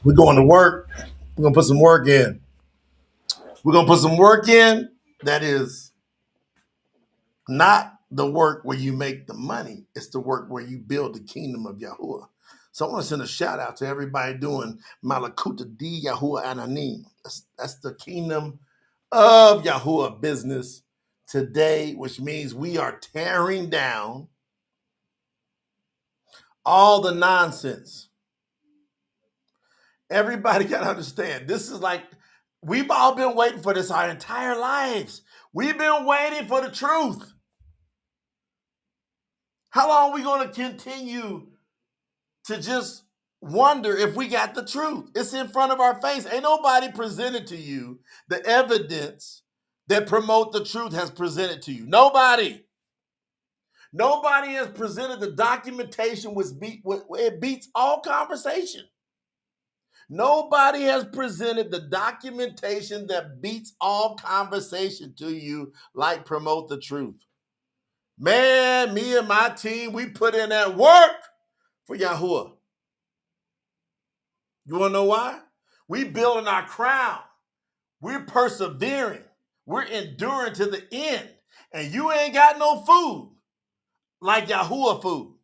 We're going to work. We're going to put some work in. We're going to put some work in that is not the work where you make the money. It's the work where you build the kingdom of Yahuwah. So I want to send a shout out to everybody doing Malakuta di Yahuwah Ananim. That's the kingdom of Yahuwah business today, which means we are tearing down all the nonsense. Everybody got to understand, this is like, we've all been waiting for this our entire lives. We've been waiting for the truth. How long are we going to continue to just wonder if we got the truth? It's in front of our face. Ain't nobody presented to you the evidence that promote the truth has presented to you. Nobody. Nobody has presented the documentation which it beats all conversation. Nobody has presented the documentation that beats all conversation to you like promote the truth. Man, me and my team, we put in that work for Yahuwah. You want to know why? We building our crown. We're persevering. We're enduring to the end. And you ain't got no food like Yahuwah food.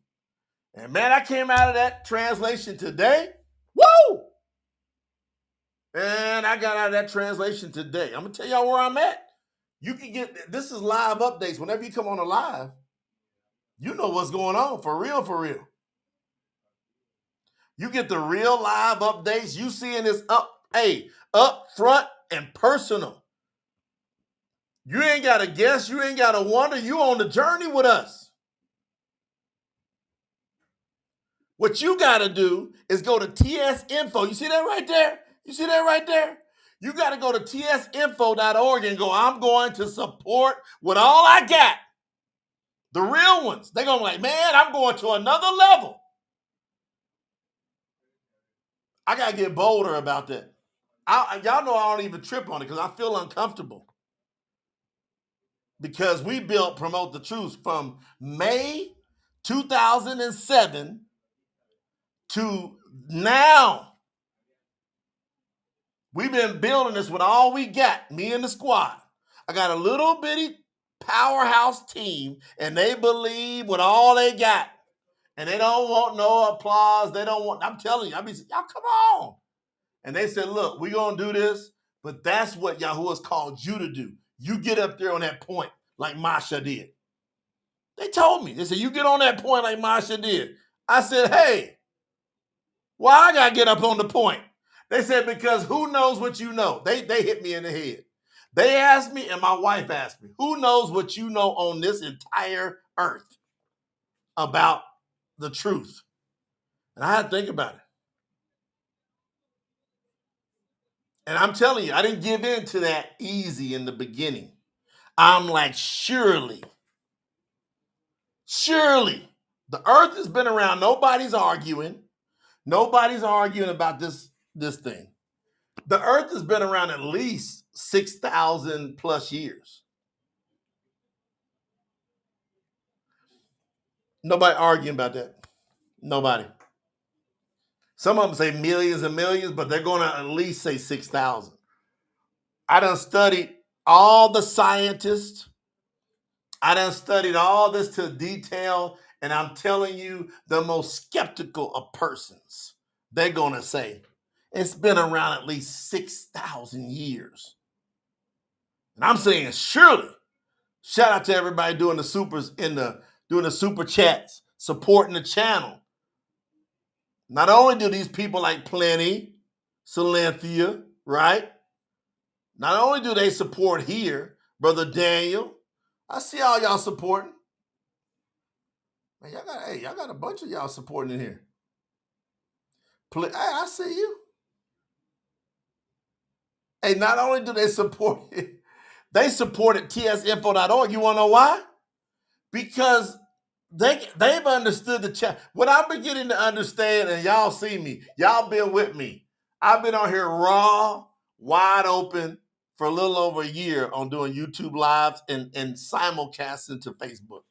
And man, I came out of that translation today. Woo! And I got out of that translation today. I'm going to tell y'all where I'm at. You can get, this is live updates. Whenever you come on a live, you know what's going on, for real, for real. You get the real live updates. You seeing this up front and personal. You ain't got to guess. You ain't got to wonder. You on the journey with us. What you got to do is go to TS Info. You see that right there? You see that right there? You got to go to tsinfo.org and go, I'm going to support with all I got. The real ones. They're going to be like, man, I'm going to another level. I got to get bolder about that. Y'all know I don't even trip on it because I feel uncomfortable. Because we built Promote the Truth from May 2007 to now. We've been building this with all we got, me and the squad. I got a little bitty powerhouse team, and they believe with all they got. And they don't want no applause. They don't want, I'm telling you, I mean, y'all come on. And they said, look, we're going to do this, but that's what Yahuwah's called you to do. You get up there on that point like Masha did. They told me. They said, you get on that point like Masha did. I said, hey, why I got to get up on the point? They said, because who knows what you know? They hit me in the head. They asked me, and my wife asked me, who knows what you know on this entire earth about the truth? And I had to think about it. And I'm telling you, I didn't give in to that easy in the beginning. I'm like, surely, the earth has been around. Nobody's arguing. Nobody's arguing about this thing. The earth has been around at least 6,000 plus years. Nobody arguing about that. Nobody. Some of them say millions and millions, but they're going to at least say 6,000. I done studied all the scientists. I done studied all this to detail, and I'm telling you, the most skeptical of persons, they're going to say, it's been around at least 6,000 years. And I'm saying, surely, shout out to everybody doing the supers doing the super chats, supporting the channel. Not only do these people like Plenty, Salenthia, right? Not only do they support here, Brother Daniel, I see all y'all supporting. Man, y'all got a bunch of y'all supporting in here. Hey, I see you. Hey, not only do they support it, they supported tsinfo.org. You want to know why? Because they've understood the chat. What I'm beginning to understand, and y'all see me, y'all been with me. I've been on here raw, wide open for a little over a year on doing YouTube lives and simulcasting to Facebook.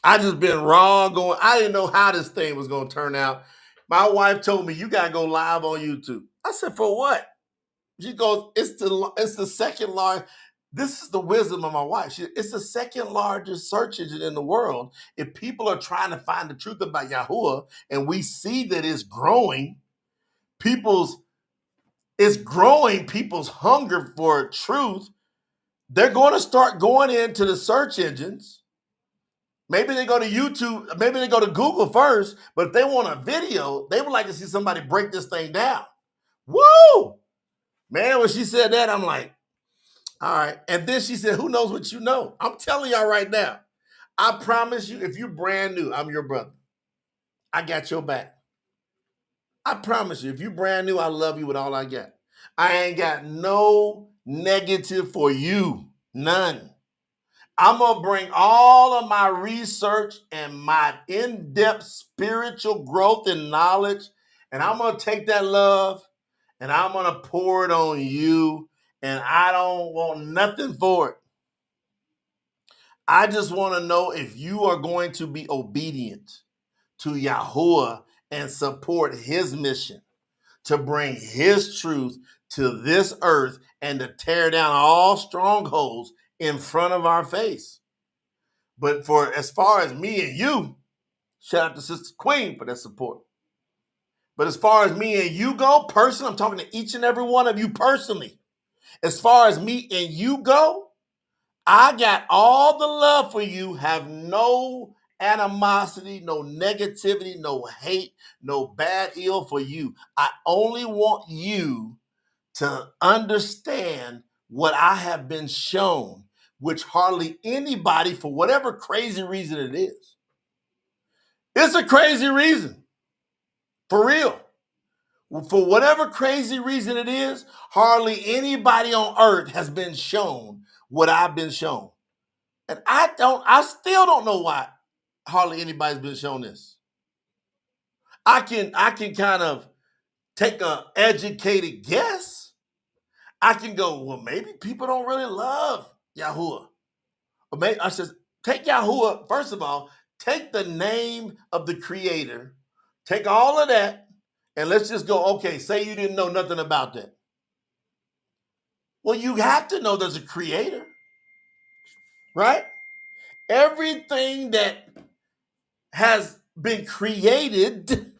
I just been raw going. I didn't know how this thing was going to turn out. My wife told me, you got to go live on YouTube. I said, for what? She goes, it's the second largest. This is the wisdom of my wife. It's the second largest search engine in the world. If people are trying to find the truth about Yahuwah, and we see that it's growing, people's hunger for truth, they're going to start going into the search engines. Maybe they go to YouTube, maybe they go to Google first, but if they want a video, they would like to see somebody break this thing down. Woo! Man, when she said that, I'm like, all right. And then she said, who knows what you know? I'm telling y'all right now, I promise you, if you're brand new, I'm your brother. I got your back. I promise you, if you're brand new, I love you with all I got. I ain't got no negative for you. None. I'm going to bring all of my research and my in-depth spiritual growth and knowledge, and I'm going to take that love and I'm going to pour it on you, and I don't want nothing for it. I just want to know if you are going to be obedient to Yahuwah and support his mission to bring his truth to this earth and to tear down all strongholds in front of our face. But for as far as me and you, shout out to Sister Queen for that support. But as far as me and you go, personally, I'm talking to each and every one of you personally. As far as me and you go, I got all the love for you, have no animosity, no negativity, no hate, no bad ill for you. I only want you to understand what I have been shown, which hardly anybody, for whatever crazy reason it is. It's a crazy reason, for real. For whatever crazy reason it is, hardly anybody on earth has been shown what I've been shown. And I still don't know why hardly anybody's been shown this. I can kind of take an educated guess. I can go, well, maybe people don't really love Yahuwah. Or maybe I said, take Yahuwah, first of all, take the name of the creator, take all of that, and let's just go, okay, say you didn't know nothing about that. Well, you have to know there's a creator, right? Everything that has been created,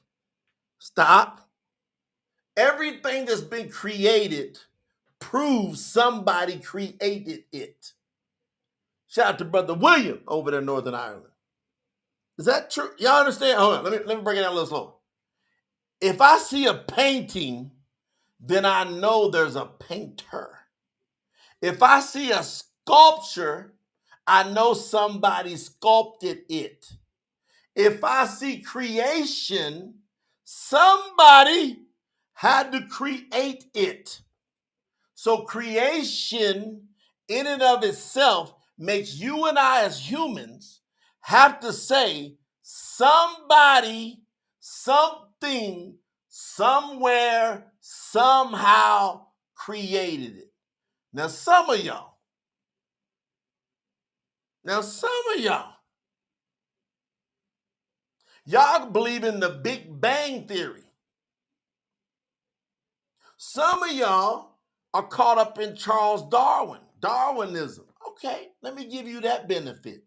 stop. Everything that's been created proves somebody created it. Shout out to Brother William over there in Northern Ireland. Is that true? Y'all understand? Hold on, let me break it down a little slower. If I see a painting, then I know there's a painter. If I see a sculpture, I know somebody sculpted it. If I see creation, somebody had to create it. So creation in and of itself makes you and I as humans have to say somebody, something, somewhere, somehow created it. Now some of y'all, y'all believe in the Big Bang Theory. Some of y'all are caught up in Charles Darwinism. Okay, let me give you that benefit.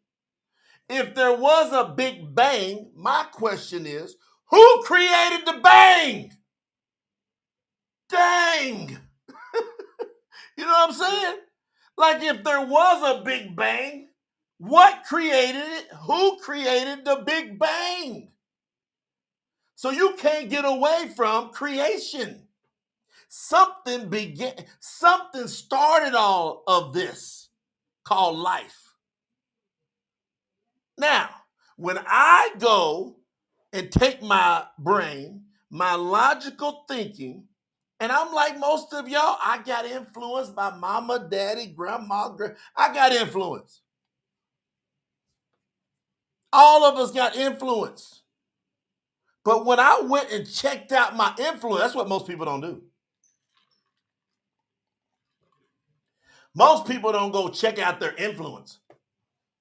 If there was a Big Bang, my question is, who created the bang? Dang. You know what I'm saying? Like if there was a Big Bang, what created it? Who created the Big Bang? So you can't get away from creation. Something started all of this called life. Now, when I go and take my brain, my logical thinking, and I'm like most of y'all, I got influenced by mama, daddy, grandma, I got influence. All of us got influence. But when I went and checked out my influence, that's what most people don't do. Most people don't go check out their influence.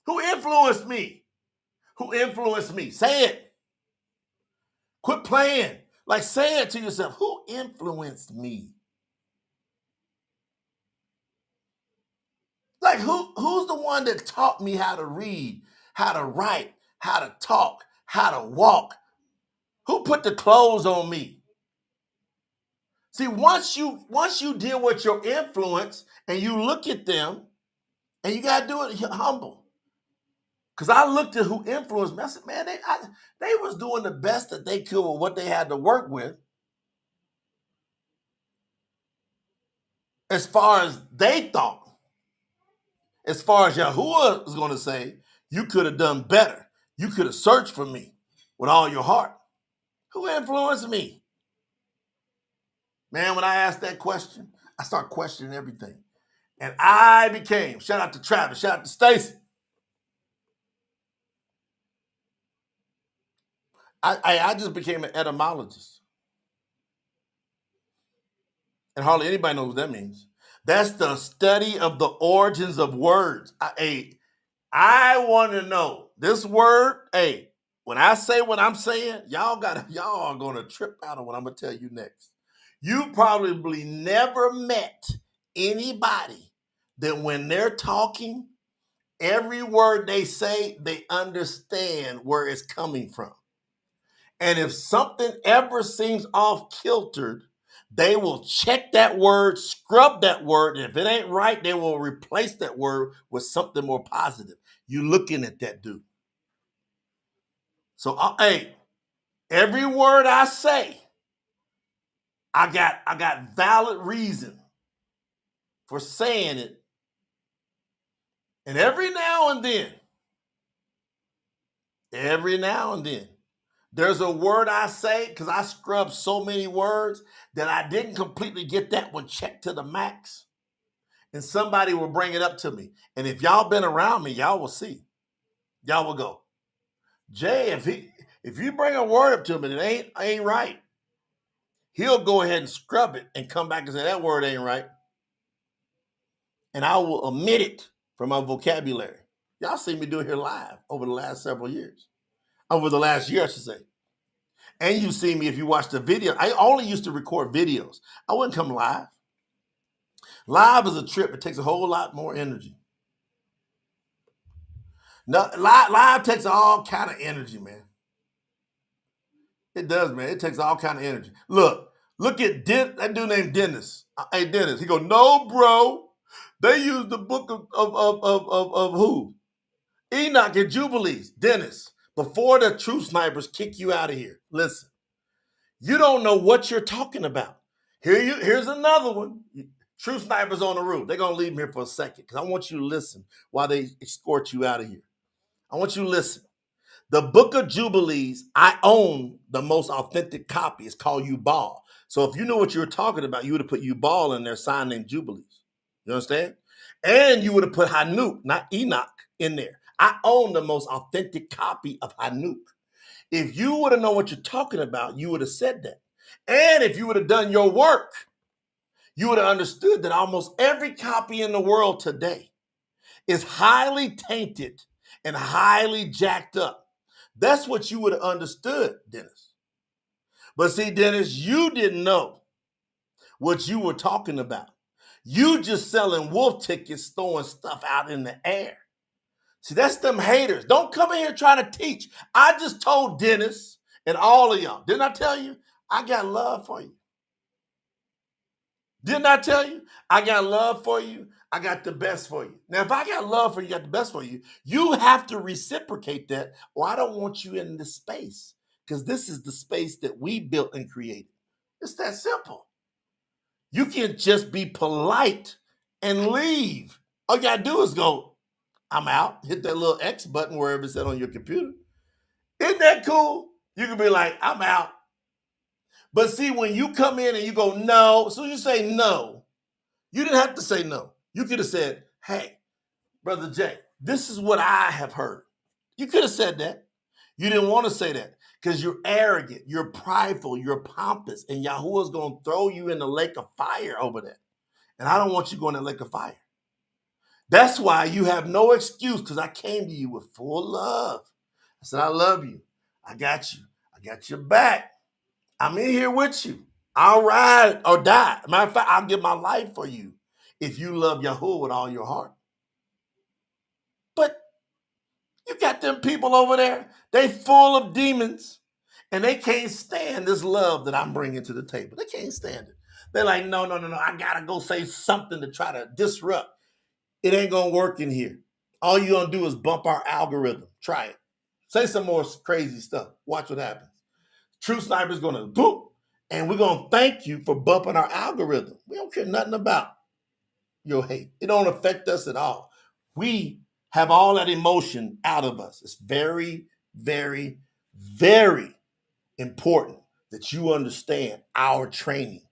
Who influenced me? Who influenced me? Say it. Quit playing. Like, say it to yourself, who influenced me? Like, who's the one that taught me how to read, how to write, how to talk, how to walk? Who put the clothes on me? See, once you deal with your influence and you look at them, and you gotta do it humble. Because I looked at who influenced me. I said, man, they was doing the best that they could with what they had to work with. As far as they thought, as far as Yahuwah was going to say, you could have done better. You could have searched for me with all your heart. Who influenced me? Man, when I asked that question, I started questioning everything. And I became, shout out to Travis, shout out to Stacy. I just became an etymologist. And hardly anybody knows what that means. That's the study of the origins of words. I want to know this word. Hey, when I say what I'm saying, y'all are gonna trip out on what I'm gonna tell you next. You probably never met anybody that when they're talking, every word they say, they understand where it's coming from. And if something ever seems off kiltered, they will check that word, scrub that word, and if it ain't right, they will replace that word with something more positive. You looking at that dude. So, hey, every word I say, I got valid reason for saying it. And every now and then, there's a word I say because I scrubbed so many words that I didn't completely get that one checked to the max. And somebody will bring it up to me. And if y'all been around me, y'all will see. Y'all will go, Jay, if you bring a word up to him and it ain't right, he'll go ahead and scrub it and come back and say that word ain't right. And I will omit it from my vocabulary. Y'all see me do it here live over the last several years. Over the last year, I should say. And you see me if you watch the video. I only used to record videos. I wouldn't come live. Live is a trip. It takes a whole lot more energy. No, live takes all kind of energy, man. It does, man. It takes all kind of energy. Look at that dude named Dennis. Hey, Dennis. He go, no, bro. They use the book of who? Enoch and Jubilees. Dennis, before the truth snipers kick you out of here, listen. You don't know what you're talking about. Here's another one. Truth snipers on the roof. They're going to leave me here for a second because I want you to listen while they escort you out of here. I want you to listen. The book of Jubilees, I own the most authentic copy. It's called Ubal. So if you knew what you were talking about, you would have put Ubal in there, sign named Jubilees. You understand? And you would have put Hanuk, not Enoch, in there. I own the most authentic copy of Hanuk. If you would have known what you're talking about, you would have said that. And if you would have done your work, you would have understood that almost every copy in the world today is highly tainted and highly jacked up. That's what you would have understood, Dennis. But see, Dennis, you didn't know what you were talking about. You just selling wolf tickets, throwing stuff out in the air. See, that's them haters. Don't come in here trying to teach. I just told Dennis and all of y'all, didn't I tell you? I got love for you. Didn't I tell you? I got love for you. I got the best for you. Now, if I got love for you, got the best for you, you have to reciprocate that, or I don't want you in this space because this is the space that we built and created. It's that simple. You can just be polite and leave. All you got to do is go, I'm out, hit that little X button wherever it's at on your computer. Isn't that cool? You can be like, I'm out. But see, when you come in and you go, no, so you say no, you didn't have to say no. You could have said, hey, Brother Jay, this is what I have heard. You could have said that. You didn't want to say that because you're arrogant, you're prideful, you're pompous, and Yahuwah's going to throw you in the lake of fire over that. And I don't want you going in the lake of fire. That's why you have no excuse because I came to you with full love. I said, I love you. I got you. I got your back. I'm in here with you. I'll ride or die. Matter of fact, I'll give my life for you if you love Yahuwah with all your heart. But you got them people over there, they full of demons, and they can't stand this love that I'm bringing to the table. They can't stand it. They're like, no, no, no, no. I got to go say something to try to disrupt. It ain't going to work in here. All you're going to do is bump our algorithm. Try it. Say some more crazy stuff. Watch what happens. True Sniper's going to boop, and we're going to thank you for bumping our algorithm. We don't care nothing about your hate. It don't affect us at all. We have all that emotion out of us. It's very, very, very important that you understand our training.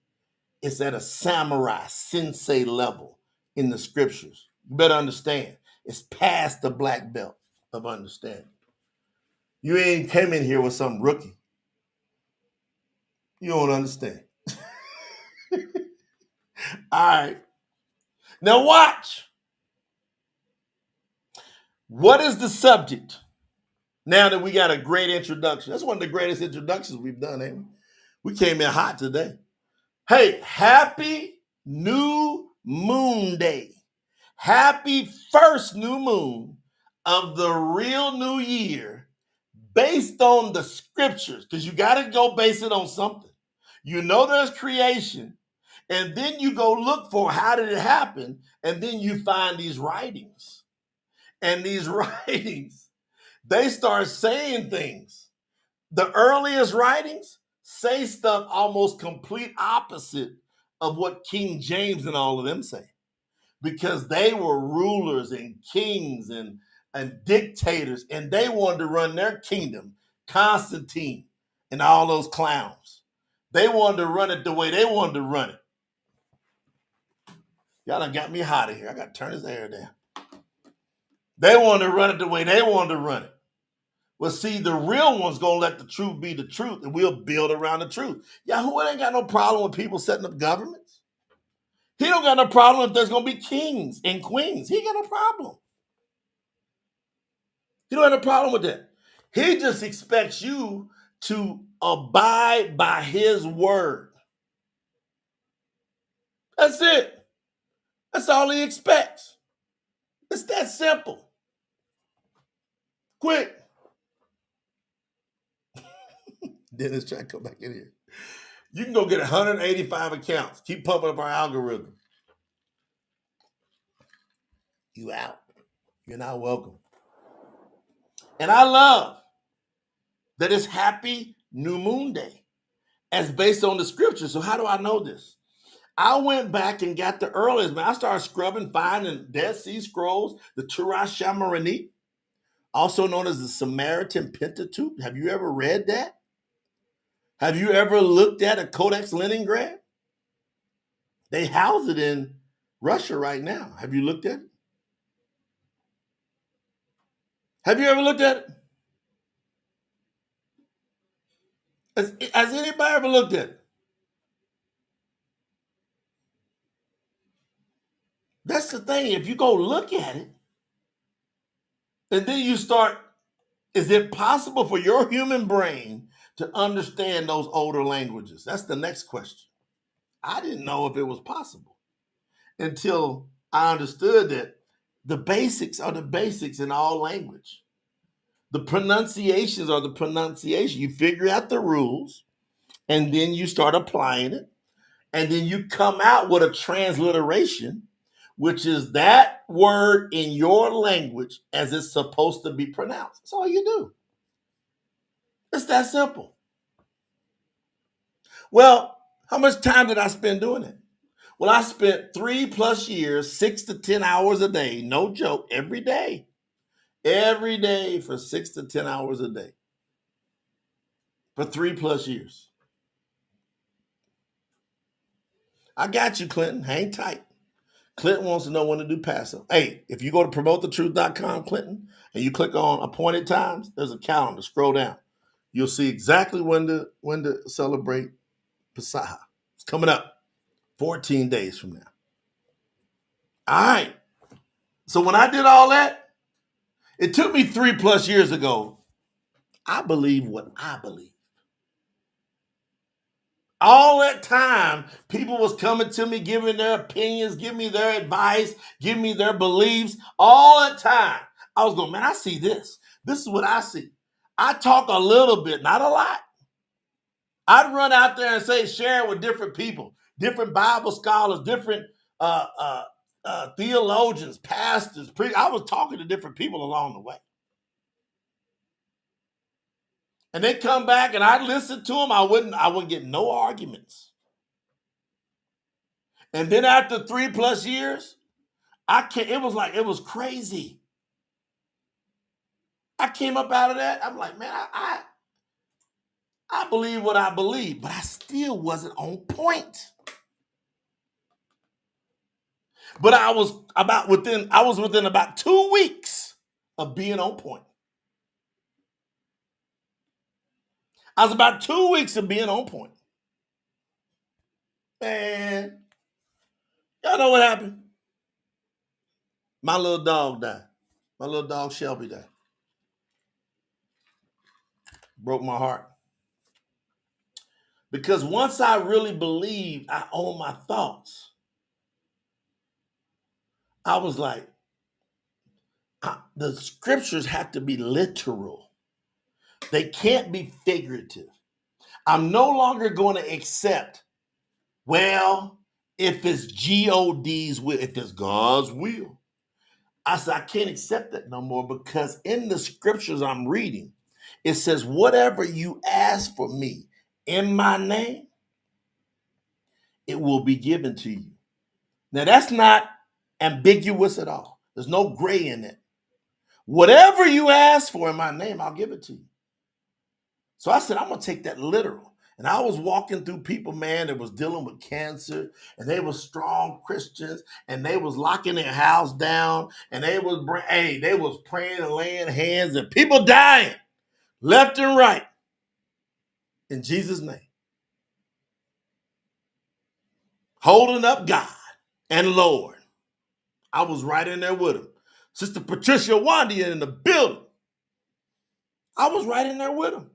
It's at a samurai sensei level in the scriptures. You better understand. It's past the black belt of understanding. You ain't came in here with some rookie. You don't understand. All right. Now watch. What is the subject? Now that we got a great introduction. That's one of the greatest introductions we've done, ain't we? We came in hot today. Hey, happy new moon day. Happy first new moon of the real new year based on the scriptures, because you got to go base it on something. You know there's creation, and then you go look for how did it happen, and then you find these writings. And these writings, they start saying things. The earliest writings say stuff almost complete opposite of what King James and all of them say, because they were rulers and kings and dictators, and they wanted to run their kingdom. Constantine and all those clowns. They wanted to run it the way they wanted to run it. Y'all done got me hot in here. I got to turn this air down. They wanted to run it the way they wanted to run it. Well, see, the real one's going to let the truth be the truth, and we'll build around the truth. Yahuwah ain't got no problem with people setting up governments. He don't got no problem if there's going to be kings and queens. He ain't got no problem. He don't have a problem with that. He just expects you to abide by his word. That's it. That's all he expects. It's that simple. Quick. Dennis trying to come back in here. You can go get 185 accounts. Keep pumping up our algorithm. You out. You're not welcome. And I love that it's Happy New Moon Day as based on the scripture. So how do I know this? I went back and got the earliest, man. I started scrubbing, finding Dead Sea Scrolls, the Torah Shamarani, also known as the Samaritan Pentateuch. Have you ever read that? Have you ever looked at a Codex Leningrad? They house it in Russia right now. Have you looked at it? Have you ever looked at it? Has anybody ever looked at it? That's the thing. If you go look at it, and then you start, is it possible for your human brain to understand those older languages? That's the next question. I didn't know if it was possible until I understood that the basics are the basics in all language. The pronunciations are the pronunciation. You figure out the rules, and then you start applying it, and then you come out with a transliteration, which is that word in your language as it's supposed to be pronounced. That's all you do. It's that simple. Well, how much time did I spend doing it? Well, I spent 3+ years, 6 to 10 hours a day, no joke, every day for 6 to 10 hours a day for 3+ years. I got you, Clinton. Hang tight. Clinton wants to know when to do Passover. Hey, if you go to promotethetruth.com, Clinton, and you click on Appointed Times, there's a calendar. Scroll down. You'll see exactly when to celebrate Pesach. It's coming up 14 days from now. All right. So when I did all that, it took me 3+ years ago. I believe what I believe. All that time, people was coming to me, giving their opinions, giving me their advice, giving me their beliefs. All that time, I was going, man, I see this. This is what I see. I talk a little bit, not a lot. I'd run out there and say, share it with different people, different Bible scholars, different theologians, pastors. I was talking to different people along the way. And they come back and I listen to them. I wouldn't get no arguments. And then after 3+ years, it was crazy. I came up out of that. I'm like, man, I believe what I believe, but I still wasn't on point. But I was within about 2 weeks of being on point. I was about 2 weeks of being on point. Man, y'all know what happened? My little dog died. My little dog Shelby died. Broke my heart. Because once I really believed I own my thoughts, I was like, the scriptures have to be literal. They can't be figurative. I'm no longer going to accept, well, if it's God's will, if it's God's will. I said, I can't accept that no more because in the scriptures I'm reading, it says, whatever you ask for me in my name, it will be given to you. Now, that's not ambiguous at all. There's no gray in it. Whatever you ask for in my name, I'll give it to you. So I said, I'm going to take that literal. And I was walking through people, man, that was dealing with cancer, and they were strong Christians, and they was locking their house down, and they was praying and laying hands, and people dying left and right in Jesus' name. Holding up God and Lord. I was right in there with them. Sister Patricia Wandia in the building. I was right in there with them.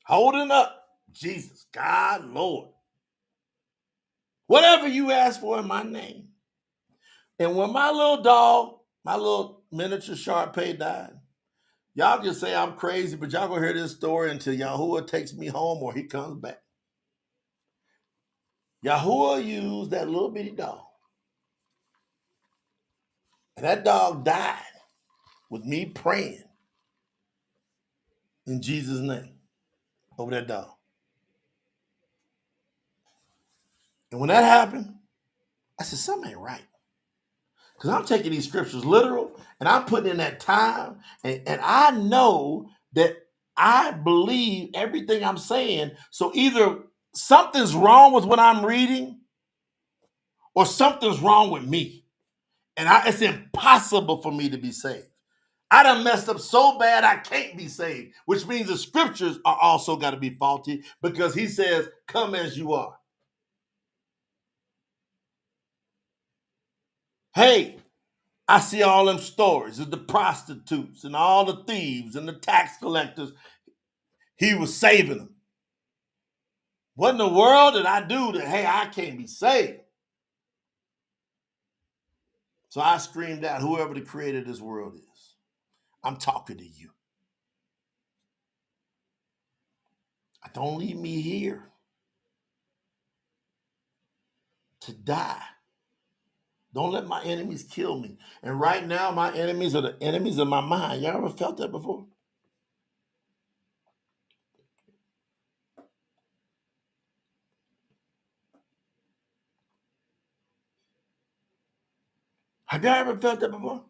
Holding up Jesus, God, Lord. Whatever you ask for in my name. And when my little dog, my little miniature Shar-Pei died, y'all can say I'm crazy, but y'all gonna hear this story until Yahuwah takes me home or he comes back. Yahuwah used that little bitty dog. And that dog died with me praying in Jesus' name over that dog. And when that happened, I said, something ain't right. Because I'm taking these scriptures literal and I'm putting in that time. And I know that I believe everything I'm saying. So either something's wrong with what I'm reading or something's wrong with me. And it's impossible for me to be saved. I done messed up so bad I can't be saved, which means the scriptures are also got to be faulty because he says, come as you are. Hey, I see all them stories of the prostitutes and all the thieves and the tax collectors. He was saving them. What in the world did I do that, hey, I can't be saved? So I screamed out, whoever the creator of this world is, I'm talking to you. Don't leave me here to die. Don't let my enemies kill me. And right now, my enemies are the enemies of my mind. Y'all ever felt that before? Have y'all ever felt that before?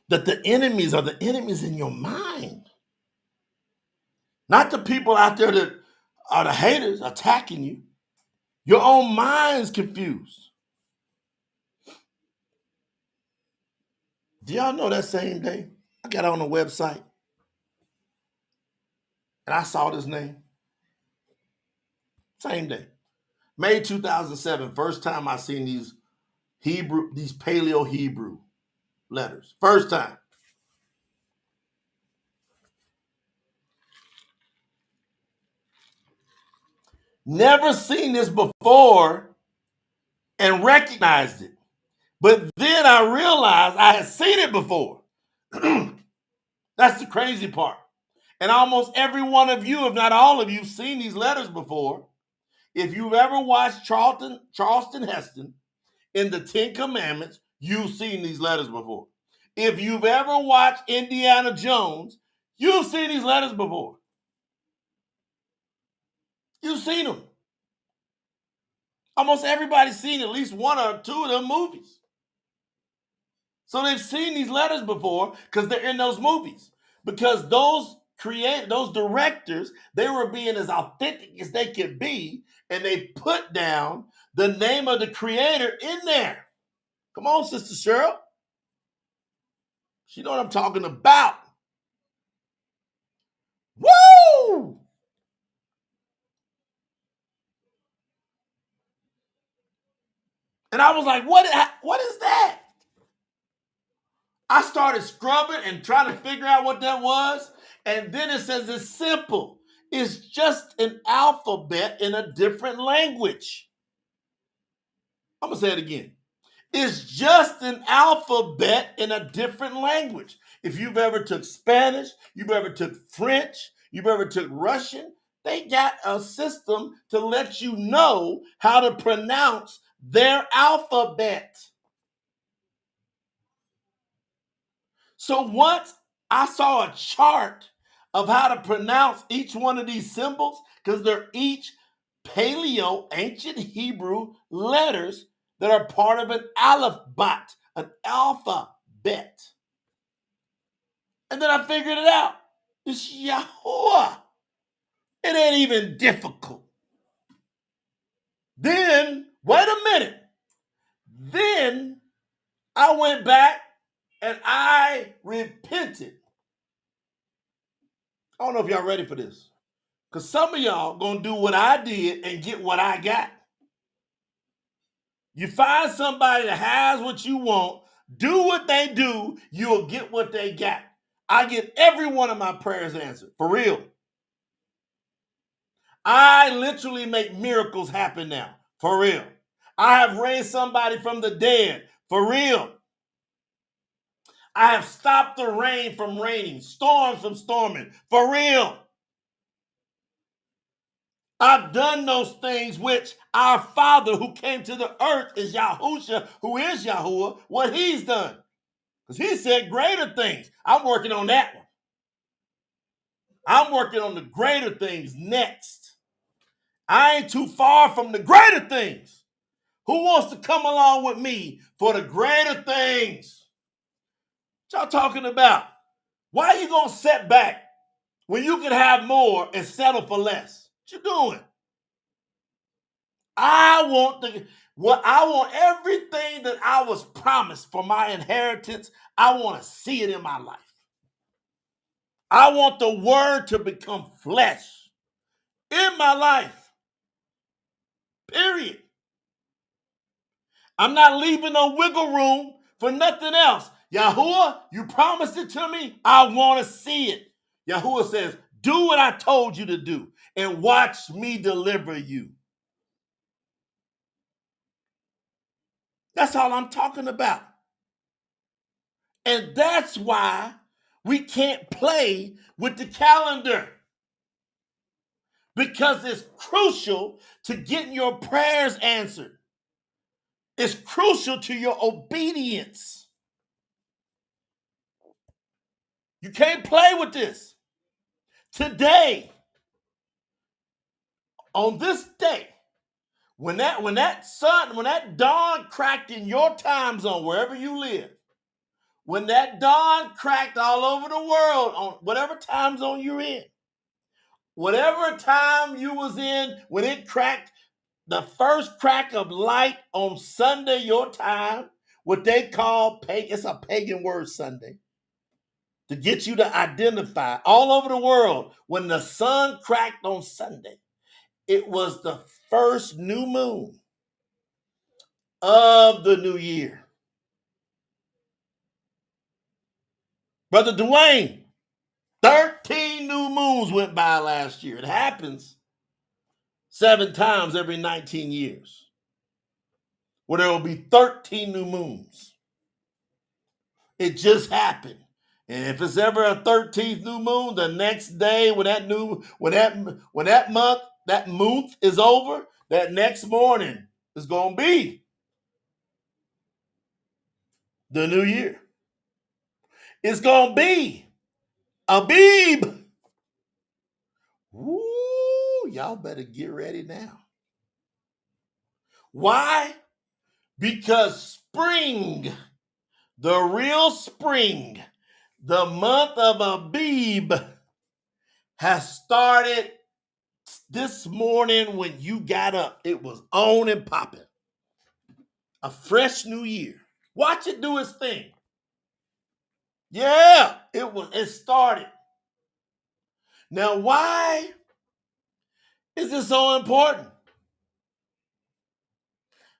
That the enemies are the enemies in your mind. Not the people out there that are the haters attacking you. Your own mind's confused. Do y'all know that same day I got on the website and I saw this name? Same day. May 2007, first time I seen these Paleo Hebrew letters. First time. Never seen this before and recognized it. But then I realized I had seen it before. That's the crazy part. And almost every one of you, if not all of you, seen these letters before. If you've ever watched Charleston Heston in the Ten Commandments, you've seen these letters before. If you've ever watched Indiana Jones, you've seen these letters before. You've seen them. Almost everybody's seen at least one or two of them movies. So they've seen these letters before because they're in those movies. Because those directors, they were being as authentic as they could be, and they put down the name of the creator in there. Come on, Sister Cheryl. You know what I'm talking about. Woo! And I was like, what is that? I started scrubbing and trying to figure out what that was. And then it says it's simple. It's just an alphabet in a different language. I'm going to say it again. It's just an alphabet in a different language. If you've ever took Spanish, you've ever took French, you've ever took Russian, they got a system to let you know how to pronounce their alphabet. So once I saw a chart of how to pronounce each one of these symbols, because they're each Paleo ancient Hebrew letters that are part of an alphabet, an alphabet. And then I figured it out. It's Yahuwah. It ain't even difficult. Then, wait a minute. Then I went back and I repented. I don't know if y'all ready for this. Because some of y'all gonna do what I did and get what I got. You find somebody that has what you want, do what they do, you'll get what they got. I get every one of my prayers answered, for real. I literally make miracles happen now, for real. I have raised somebody from the dead, for real. I have stopped the rain from raining, storms from storming, for real. I've done those things which our Father who came to the earth is Yahusha, who is Yahuwah, what he's done. Because he said greater things. I'm working on that one. I'm working on the greater things next. I ain't too far from the greater things. Who wants to come along with me for the greater things? What y'all talking about? Why are you going to set back when you can have more and settle for less? What you doing? I want everything that I was promised for my inheritance. I want to see it in my life. I want the word to become flesh in my life. Period. I'm not leaving no wiggle room for nothing else. Yahuwah, you promised it to me. I want to see it. Yahuwah says, do what I told you to do and watch me deliver you. That's all I'm talking about. And that's why we can't play with the calendar. Because it's crucial to getting your prayers answered. It's crucial to your obedience. You can't play with this. Today, on this day, when that dawn cracked in your time zone, wherever you live, when that dawn cracked all over the world, on whatever time zone you're in, whatever time you was in, when it cracked, the first crack of light on Sunday, your time, what they call it's a pagan word, Sunday, to get you to identify all over the world. When the sun cracked on Sunday, it was the first new moon of the new year. Brother Dwayne, 13 new moons went by last year. It happens. 7 times every 19 years, where there will be 13 new moons. It just happened. And if it's ever a 13th new moon, the next day when that month is over, that next morning is going to be the new year. It's going to be Abib. Woo, y'all better get ready now. Why? Because spring, the real spring, the month of Abib, has started this morning when you got up. It was on and popping. A fresh new year. Watch it do its thing. Yeah, it started. Now, why is this so important?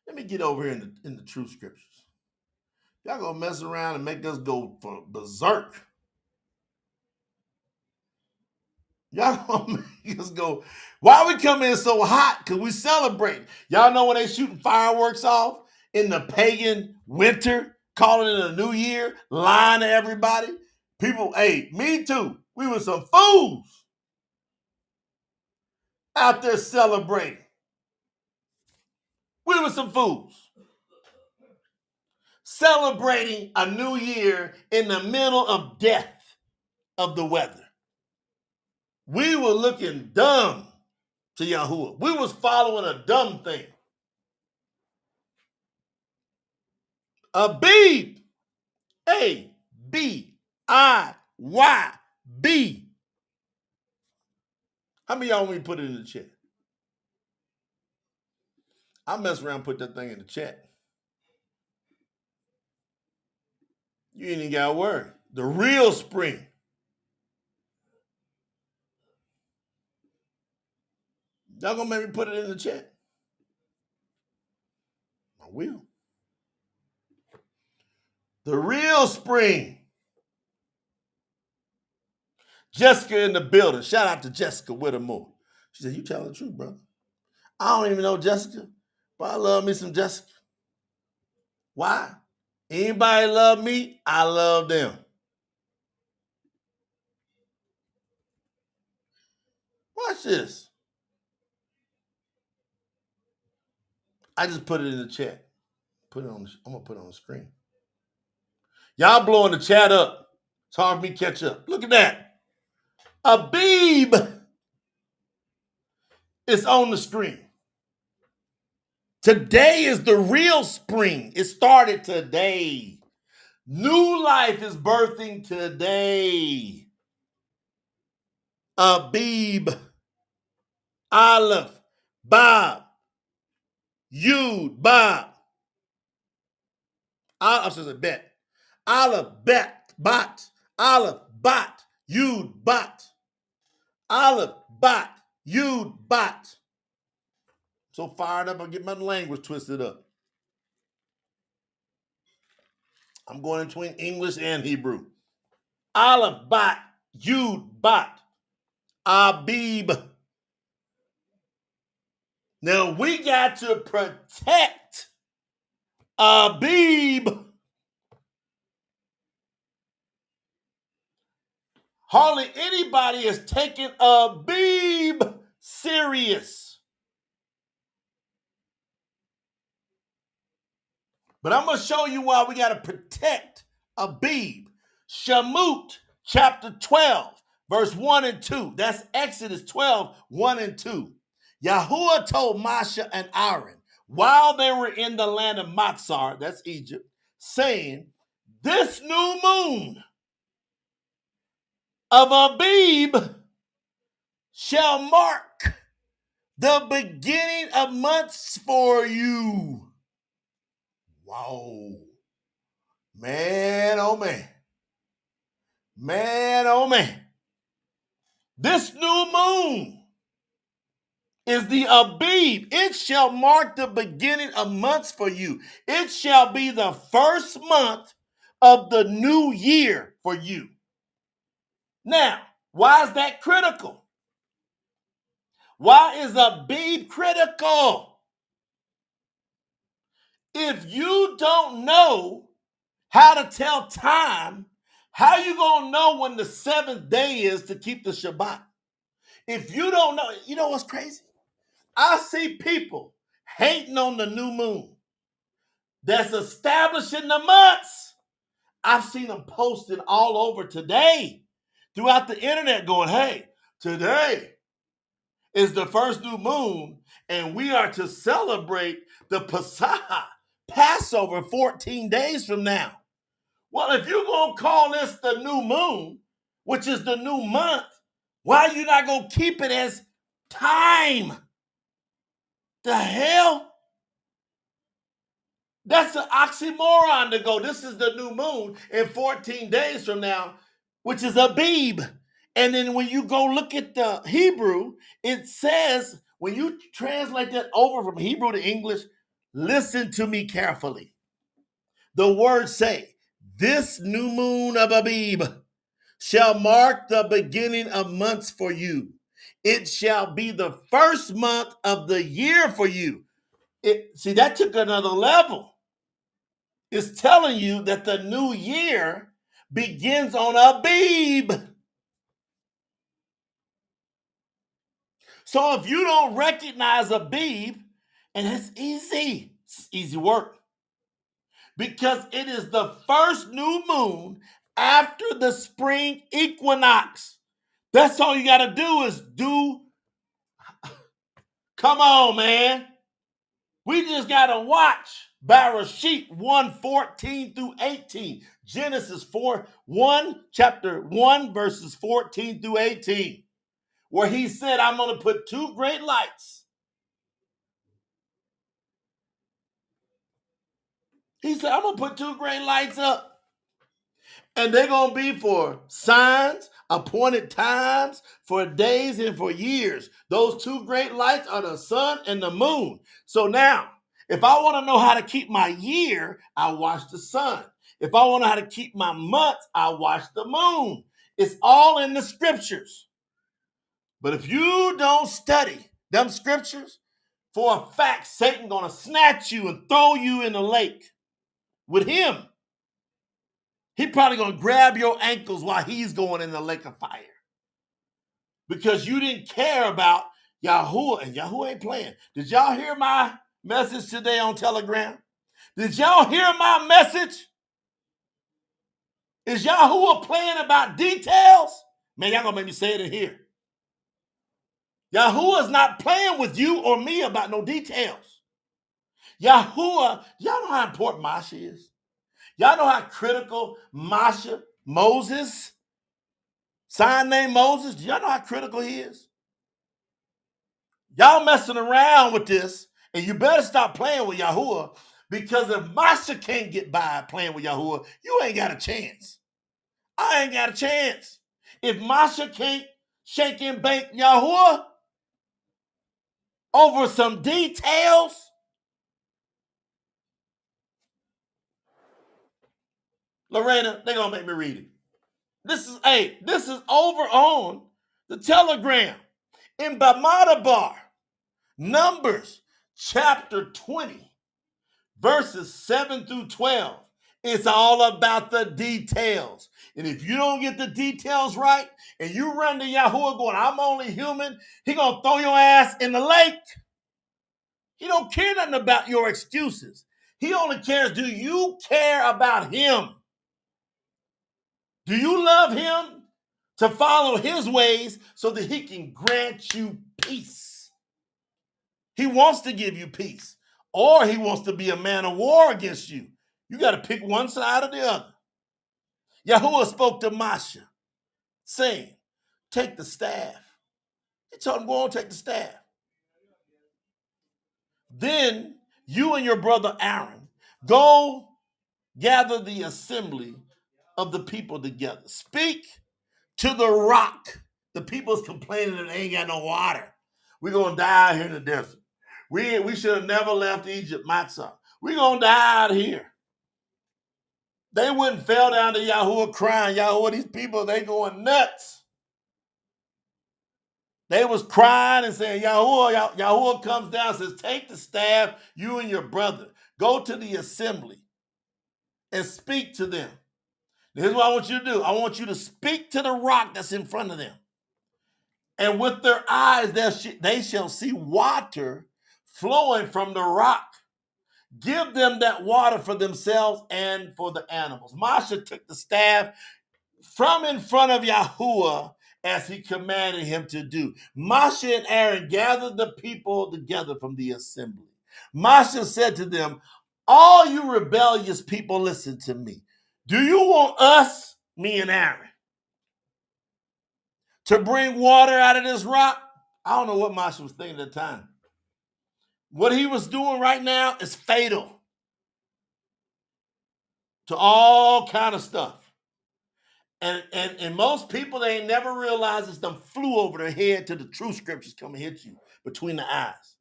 Let me get over here in the true scriptures. Y'all gonna mess around and make us go for berserk. Y'all gonna make us go. Why we come in so hot? Because we celebrate. Y'all know when they shooting fireworks off in the pagan winter, calling it a new year, lying to everybody. People, hey, me too. We were some fools out there celebrating. We were some fools. Celebrating a new year in the middle of death of the weather. We were looking dumb to Yahuwah. We was following a dumb thing. Abib, Abiyb. How many of y'all want me to put it in the chat? I mess around and put that thing in the chat. You ain't even got to worry. The real spring. Y'all gonna make me put it in the chat? I will. The real spring. Jessica in the building. Shout out to Jessica Whittemore. She said, you telling the truth, brother. I don't even know Jessica, but I love me some Jessica. Why? Anybody love me, I love them. Watch this. I just put it in the chat. I'm gonna put it on the screen. Y'all blowing the chat up. It's hard for me to catch up. Look at that. Abib is on the screen. Today is the real spring. It started today. New life is birthing today. Abib, Aleph, Bob, Yud, Bob. I should say bet. Aleph, bet, bot. Aleph, bot. Yud, bot. Aleph, bot. Yud, bot. So fired up, I get my language twisted up. I'm going between English and Hebrew. Aleph, bot. Yud, bot. Abib. Now we got to protect Abib. Hardly anybody is taking Abib serious. But I'm going to show you why we got to protect Abib. Shamut, chapter 12, verse 1 and 2. That's Exodus 12, 1 and 2. Yahuwah told Moshe and Aaron while they were in the land of Matzar, that's Egypt, saying, this new moon of Abib shall mark the beginning of months for you. Wow. Man, oh man. Man, oh man. This new moon is the Abib. It shall mark the beginning of months for you. It shall be the first month of the new year for you. Now, why is that critical? Why is Abib critical? If you don't know how to tell time, how you going to know when the seventh day is to keep the Shabbat? If you don't know, you know what's crazy? I see people hating on the new moon that's establishing the months. I've seen them posted all over today throughout the internet going, hey, today is the first new moon, and we are to celebrate the Passover, Passover 14 days from now. Well, if you're going to call this the new moon, which is the new month, why are you not going to keep it as time? The hell? That's an oxymoron to go, this is the new moon in 14 days from now, which is Abib. And then when you go look at the Hebrew, it says, when you translate that over from Hebrew to English, listen to me carefully. The words say, this new moon of Abib shall mark the beginning of months for you. It shall be the first month of the year for you. See, that took another level. It's telling you that the new year begins on Abib. So if you don't recognize Abib, and it's easy work, because it is the first new moon after the spring equinox. That's all you got to do is come on, man. We just got to watch Bereshit 1:14 through 18. Genesis chapter 1, verses 14 through 18, where he said, I'm going to put two great lights. He said, I'm going to put two great lights up. And they're going to be for signs, appointed times, for days and for years. Those two great lights are the sun and the moon. So now, if I want to know how to keep my year, I watch the sun. If I want to know how to keep my months, I watch the moon. It's all in the scriptures. But if you don't study them scriptures, for a fact, Satan going to snatch you and throw you in the lake with him. He probably going to grab your ankles while he's going in the lake of fire. Because you didn't care about Yahuwah, and Yahuwah ain't playing. Did y'all hear my message today on Telegram? Did y'all hear my message? Is Yahuwah playing about details? Man, y'all going to make me say it in here. Yahuwah is not playing with you or me about no details. Yahuwah, y'all know how important Masha is? Y'all know how critical Moses, sign named Moses, do y'all know how critical he is? Y'all messing around with this, and you better stop playing with Yahuwah, because if Masha can't get by playing with Yahuwah, you ain't got a chance. I ain't got a chance. If Masha can't shake and bake Yahuwah over some details, Lorena, they're going to make me read it. This is over on the Telegram. In Bamadabar, Numbers chapter 20, verses 7 through 12. It's all about the details. And if you don't get the details right, and you run to Yahuwah going, I'm only human, he going to throw your ass in the lake. He don't care nothing about your excuses. He only cares, do you care about him? Do you love him to follow his ways so that he can grant you peace? He wants to give you peace, or he wants to be a man of war against you. You got to pick one side or the other. Yahuwah spoke to Masha, saying, take the staff. He told him, go on, take the staff. Then you and your brother Aaron go gather the assembly of the people together. Speak to the rock. The people's complaining that they ain't got no water. We're going to die out here in the desert. We should have never left Egypt, Matzah. We're going to die out here. They wouldn't fell down to Yahuwah crying, Yahuwah, these people, they going nuts. They was crying and saying, Yahuwah, Yahuwah comes down and says, take the staff, you and your brother, go to the assembly and speak to them. Here's what I want you to do. I want you to speak to the rock that's in front of them. And with their eyes, they shall see water flowing from the rock. Give them that water for themselves and for the animals. Moshe took the staff from in front of Yahuwah as he commanded him to do. Moshe and Aaron gathered the people together from the assembly. Moshe said to them, all you rebellious people, listen to me. Do you want us, me and Aaron, to bring water out of this rock? I don't know what Moshe was thinking at the time. What he was doing right now is fatal to all kind of stuff. And most people, they ain't never realized it's them flew over their head till the true scriptures come and hit you between the eyes.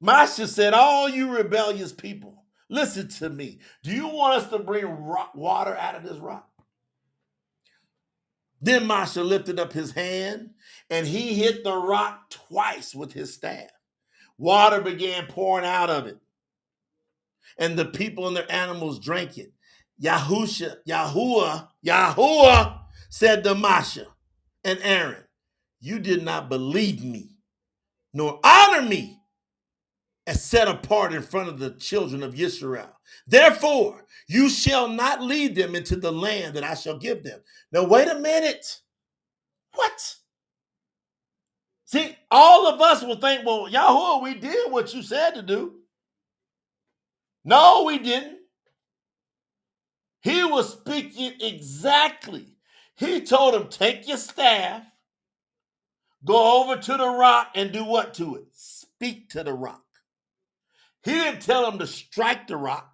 Moshe said, all you rebellious people, listen to me. Do you want us to bring water out of this rock? Then Moshe lifted up his hand and he hit the rock twice with his staff. Water began pouring out of it, and the people and their animals drank it. Yahuwah said to Moshe and Aaron, you did not believe me, nor honor me as set apart in front of the children of Israel. Therefore, you shall not lead them into the land that I shall give them. Now, wait a minute. What? See, all of us will think, well, Yahuwah, we did what you said to do. No, we didn't. He was speaking exactly. He told him, take your staff, go over to the rock and do what to it? Speak to the rock. He didn't tell him to strike the rock.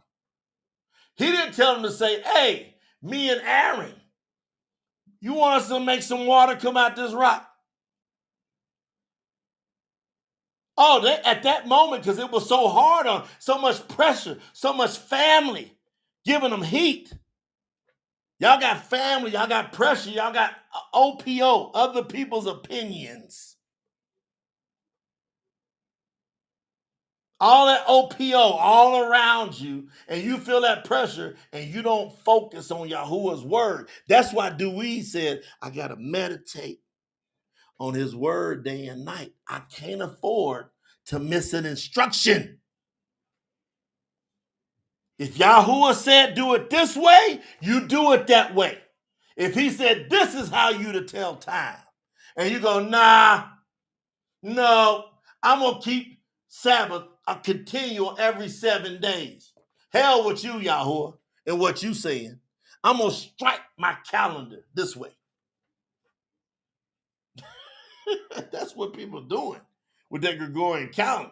He didn't tell him to say, hey, me and Aaron, you want us to make some water come out this rock? Oh, at that moment, because it was so hard on, so much pressure, so much family, giving them heat. Y'all got family, y'all got pressure, y'all got OPO, other people's opinions. All that OPO all around you, and you feel that pressure, and you don't focus on Yahuwah's word. That's why Dewey said, I got to meditate on his word day and night. I can't afford to miss an instruction. If Yahuwah said do it this way, you do it that way. If he said this is how you to tell time, and you go, nah, no, I'm going to keep Sabbath a continual every 7 days. Hell with you, Yahuwah, and what you saying. I'm going to strike my calendar this way. That's what people are doing with their Gregorian calendar.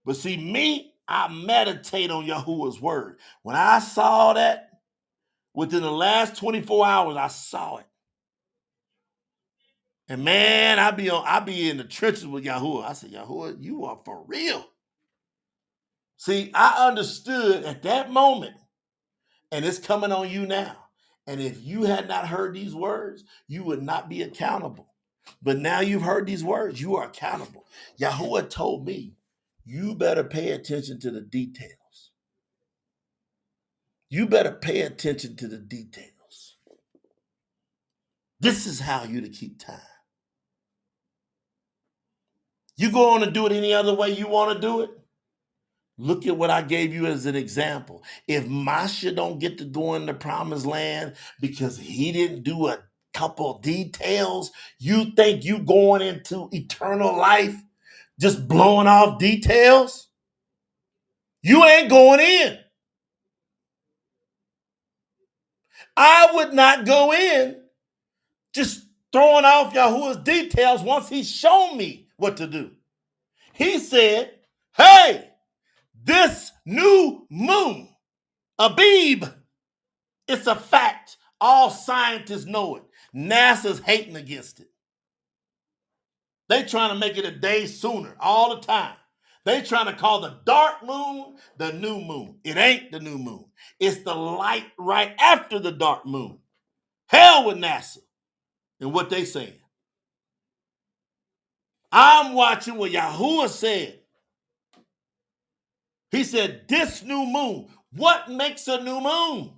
But see, me, I meditate on Yahuwah's word. When I saw that, within the last 24 hours, I saw it. And man, I be in the trenches with Yahuwah. I said, Yahuwah, you are for real. See, I understood at that moment, and it's coming on you now. And if you had not heard these words, you would not be accountable. But now you've heard these words, you are accountable. Yahuwah told me, you better pay attention to the details. You better pay attention to the details. This is how you to keep time. You go on to do it any other way you want to do it? Look at what I gave you as an example. If Moshe don't get to go in the promised land because he didn't do a couple details, you think you going into eternal life just blowing off details? You ain't going in. I would not go in just throwing off Yahuwah's details once he's shown me what to do. He said, hey, this new moon, Abib, it's a fact. All scientists know it. NASA's hating against it. They trying to make it a day sooner all the time. They trying to call the dark moon the new moon. It ain't the new moon. It's the light right after the dark moon. Hell with NASA. and what they saying. I'm watching what Yahuwah said. He said, this new moon. What makes a new moon?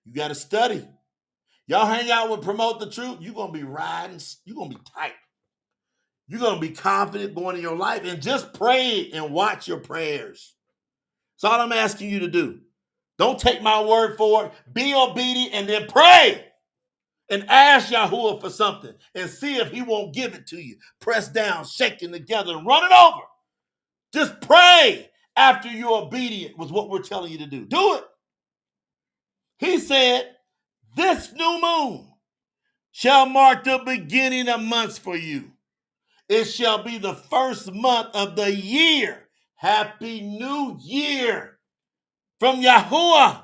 You got to study. Y'all hang out with Promote the Truth, you're going to be riding. You're going to be tight. You're going to be confident going in your life, and just pray and watch your prayers. That's all I'm asking you to do. Don't take my word for it. Be obedient and then pray and ask Yahuwah for something and see if he won't give it to you. Press down, shaking together, and run it over. Just pray after you're obedient with what we're telling you to do. Do it. He said, this new moon shall mark the beginning of months for you. It shall be the first month of the year. Happy New Year from Yahuwah.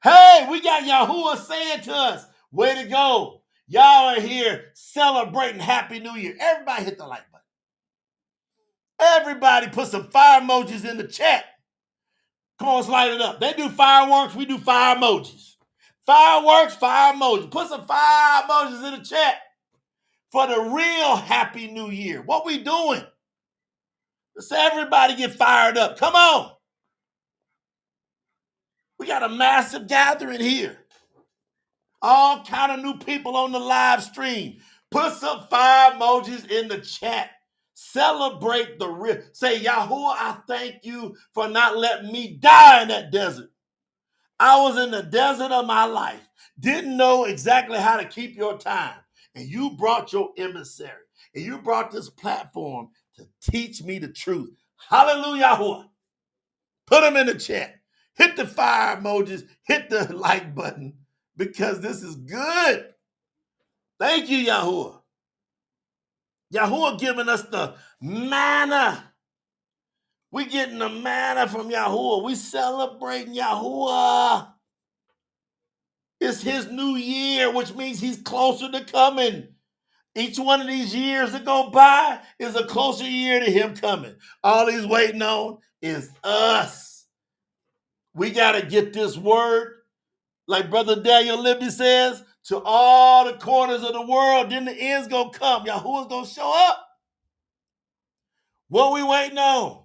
Hey, we got Yahuwah saying to us, way to go. Y'all are here celebrating Happy New Year. Everybody hit the like button. Everybody put some fire emojis in the chat. Come on, let's light it up. They do fireworks, we do fire emojis. Fireworks, fire emojis. Put some fire emojis in the chat for the real Happy New Year. What we doing? Let's everybody get fired up. Come on. We got a massive gathering here. All kind of new people on the live stream. Put some fire emojis in the chat. Celebrate the real. Say, Yahuwah, I thank you for not letting me die in that desert. I was in the desert of my life. Didn't know exactly how to keep your time. And you brought your emissary. And you brought this platform to teach me the truth. Hallelujah, Yahuwah. Put them in the chat. Hit the fire emojis. Hit the like button. Because this is good. Thank you, Yahuwah. Yahuwah giving us the manna. We getting the manna from Yahuwah. We celebrating Yahuwah. It's his new year, which means he's closer to coming. Each one of these years that go by is a closer year to him coming. All he's waiting on is us. We got to get this word, like Brother Daniel Libby says, to all the corners of the world. Then the end's going to come. Yahuwah's going to show up. What we waiting on?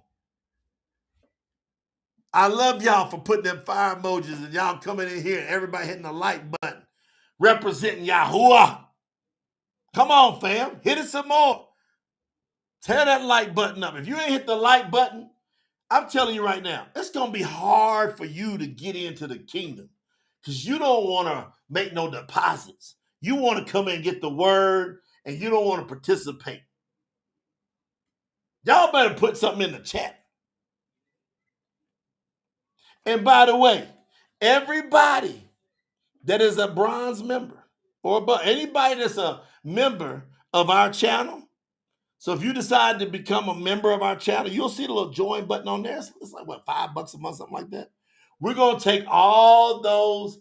I love y'all for putting them fire emojis and y'all coming in here and everybody hitting the like button, representing Yahuwah. Come on, fam. Hit it some more. Tear that like button up. If you ain't hit the like button, I'm telling you right now, it's going to be hard for you to get into the kingdom because you don't want to make no deposits. You want to come in and get the word, and you don't want to participate. Y'all better put something in the chat. And by the way, everybody that is a bronze member or anybody that's a member of our channel, so if you decide to become a member of our channel, you'll see the little join button on there. It's like, what, $5 a month, something like that. We're going to take all those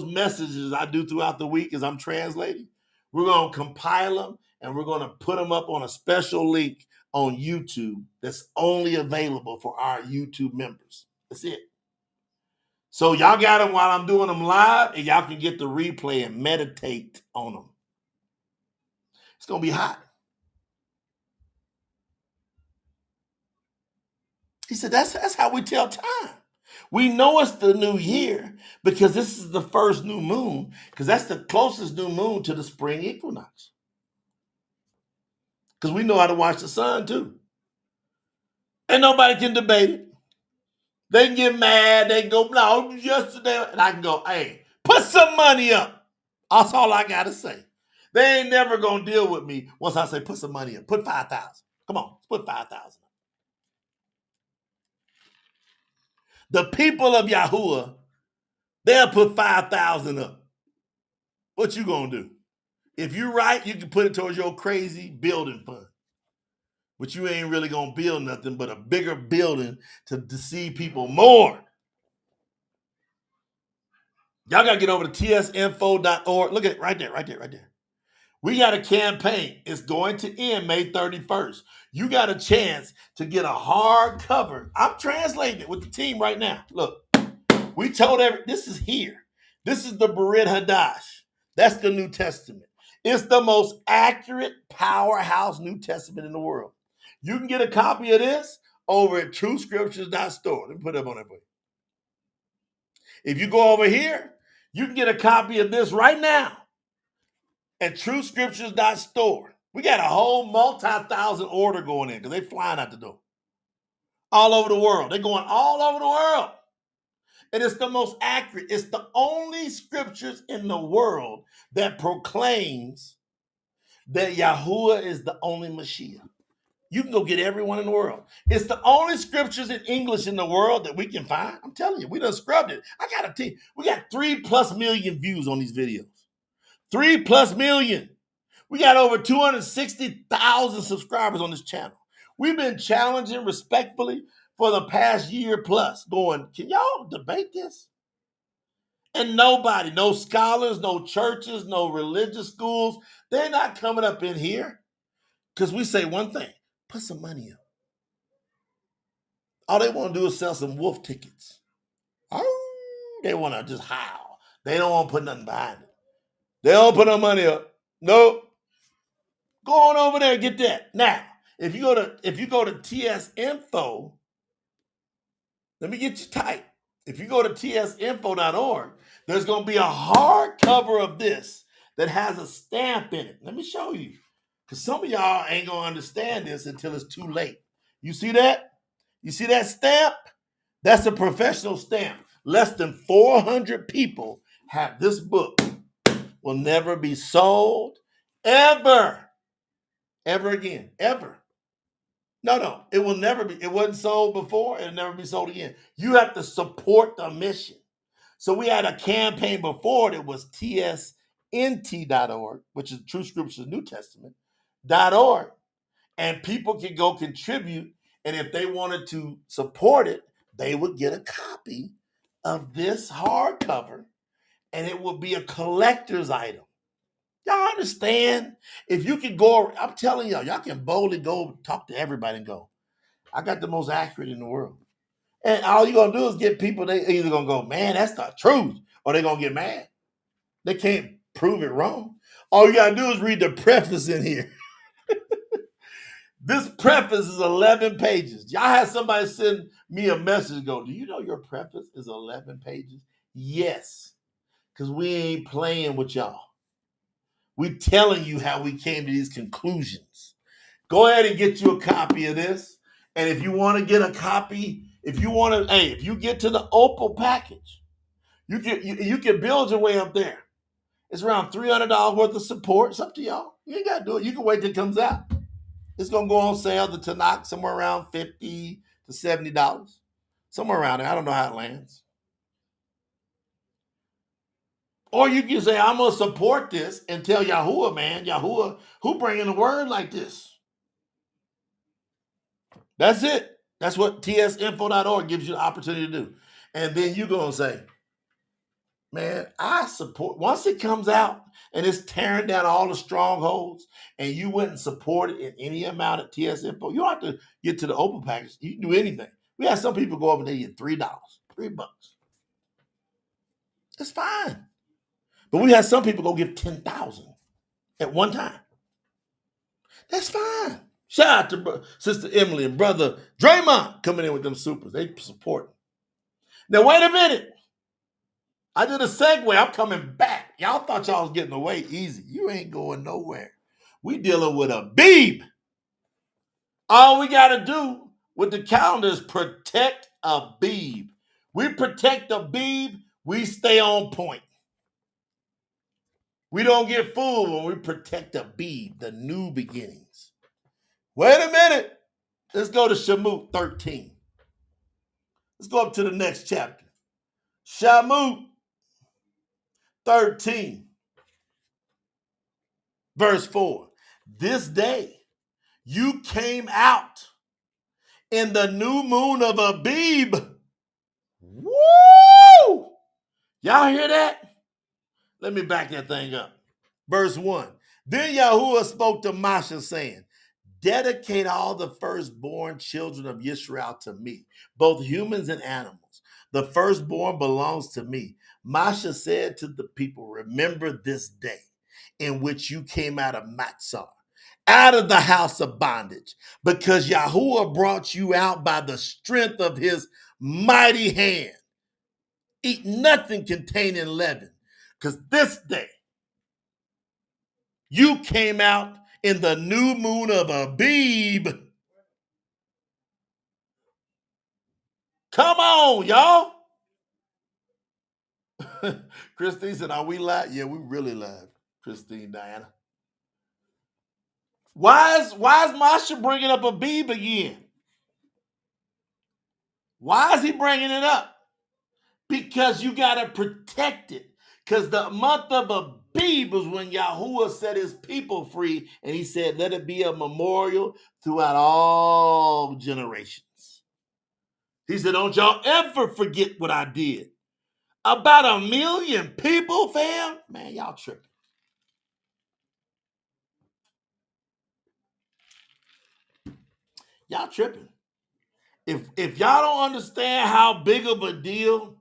messages I do throughout the week as I'm translating. We're going to compile them, and we're going to put them up on a special link on YouTube that's only available for our YouTube members. That's it. So y'all got them while I'm doing them live, and y'all can get the replay and meditate on them. It's going to be hot. He said, that's how we tell time. We know it's the new year because this is the first new moon, because that's the closest new moon to the spring equinox. Because we know how to watch the sun too. And nobody can debate it. They can get mad. They can go, no, yesterday. And I can go, hey, put some money up. That's all I got to say. They ain't never going to deal with me once I say put some money up. Put 5,000. Come on, put 5,000. The people of Yahuwah, they'll put 5,000 up. What you going to do? If you're right, you can put it towards your crazy building fund. But you ain't really going to build nothing but a bigger building to deceive people more. Y'all got to get over to tsinfo.org. Look at it right there, right there, right there. We got a campaign. It's going to end May 31st. You got a chance to get a hardcover. I'm translating it with the team right now. Look, we told this is here. This is the Berit Hadash. That's the New Testament. It's the most accurate powerhouse New Testament in the world. You can get a copy of this over at truescriptures.store. Let me put it up on that for you. If you go over here, you can get a copy of this right now at truescriptures.store. We got a whole multi-thousand order going in because they're flying out the door. All over the world. They're going all over the world. And it's the most accurate. It's the only scriptures in the world that proclaims that Yahuwah is the only Mashiach. You can go get everyone in the world. It's the only scriptures in English in the world that we can find. I'm telling you, we done scrubbed it. I got to tell you, we got 3+ million views on these videos. 3+ million. We got over 260,000 subscribers on this channel. We've been challenging respectfully for the past year plus, going, can y'all debate this? And nobody, no scholars, no churches, no religious schools, they're not coming up in here because we say one thing, put some money up. All they want to do is sell some wolf tickets. Oh, they want to just howl. They don't want to put nothing behind it. They don't put no money up. Nope. Go on over there and get that. Now, if you go to TS Info, let me get you tight. If you go to tsinfo.org, there's going to be a hardcover of this that has a stamp in it. Let me show you. Because some of y'all ain't going to understand this until it's too late. You see that? You see that stamp? That's a professional stamp. Less than 400 people have this book. Will never be sold ever. Ever again. Ever. No. It will never be. It wasn't sold before. It'll never be sold again. You have to support the mission. So we had a campaign before that was tsnt.org, which is True Scriptures New Testament.org. And people could go contribute. And if they wanted to support it, they would get a copy of this hardcover. And it would be a collector's item. Y'all understand? If you can go, I'm telling y'all can boldly go talk to everybody and go, I got the most accurate in the world. And all you're going to do is get people, they either going to go, man, that's not truth, or they're going to get mad. They can't prove it wrong. All you got to do is read the preface in here. This preface is 11 pages. Y'all had somebody send me a message and go, do you know your preface is 11 pages? Yes, because we ain't playing with y'all. We telling you how we came to these conclusions. Go ahead and get you a copy of this. And if you want to get a copy, if you get to the Opal package, you can build your way up there. It's around $300 worth of support. It's up to y'all. You ain't got to do it. You can wait till it comes out. It's going to go on sale, the Tanakh, somewhere around $50 to $70. Somewhere around there. I don't know how it lands. Or you can say, I'm going to support this and tell Yahuwah, man, Yahuwah, who bringing the word like this? That's it. That's what tsinfo.org gives you the opportunity to do. And then you're going to say, man, I support, once it comes out and it's tearing down all the strongholds and you wouldn't support it in any amount at TS Info, you don't have to get to the open package. You can do anything. We had some people go over there and get $3, $3. That's fine. But we had some people go give 10,000 at one time. That's fine. Shout out to Sister Emily and Brother Draymond coming in with them supers. They support. Now, wait a minute. I did a segue. I'm coming back. Y'all thought y'all was getting away easy. You ain't going nowhere. We dealing with Abib. All we got to do with the calendar is protect Abib. We protect Abib. We stay on point. We don't get fooled when we protect Abib, the new beginnings. Wait a minute. Let's go to Shamut 13. Let's go up to the next chapter. Shamut 13, verse 4. This day you came out in the new moon of Abib. Woo! Y'all hear that? Let me back that thing up. Verse 1. Then Yahuwah spoke to Masha, saying, dedicate all the firstborn children of Israel to me, both humans and animals. The firstborn belongs to me. Masha said to the people, remember this day in which you came out of Matzah, out of the house of bondage, because Yahuwah brought you out by the strength of his mighty hand. Eat nothing containing leaven, because this day you came out in the new moon of Abib. Come on, y'all. Christine said, are we live? Yeah, we really live, Christine, Diana. Why is Masha bringing up Abib again? Why is he bringing it up? Because you got to protect it. Because the month of Abib was when Yahuwah set his people free, and he said, let it be a memorial throughout all generations. He said, don't y'all ever forget what I did. About 1 million people, fam? Man, y'all tripping. Y'all tripping. If y'all don't understand how big of a deal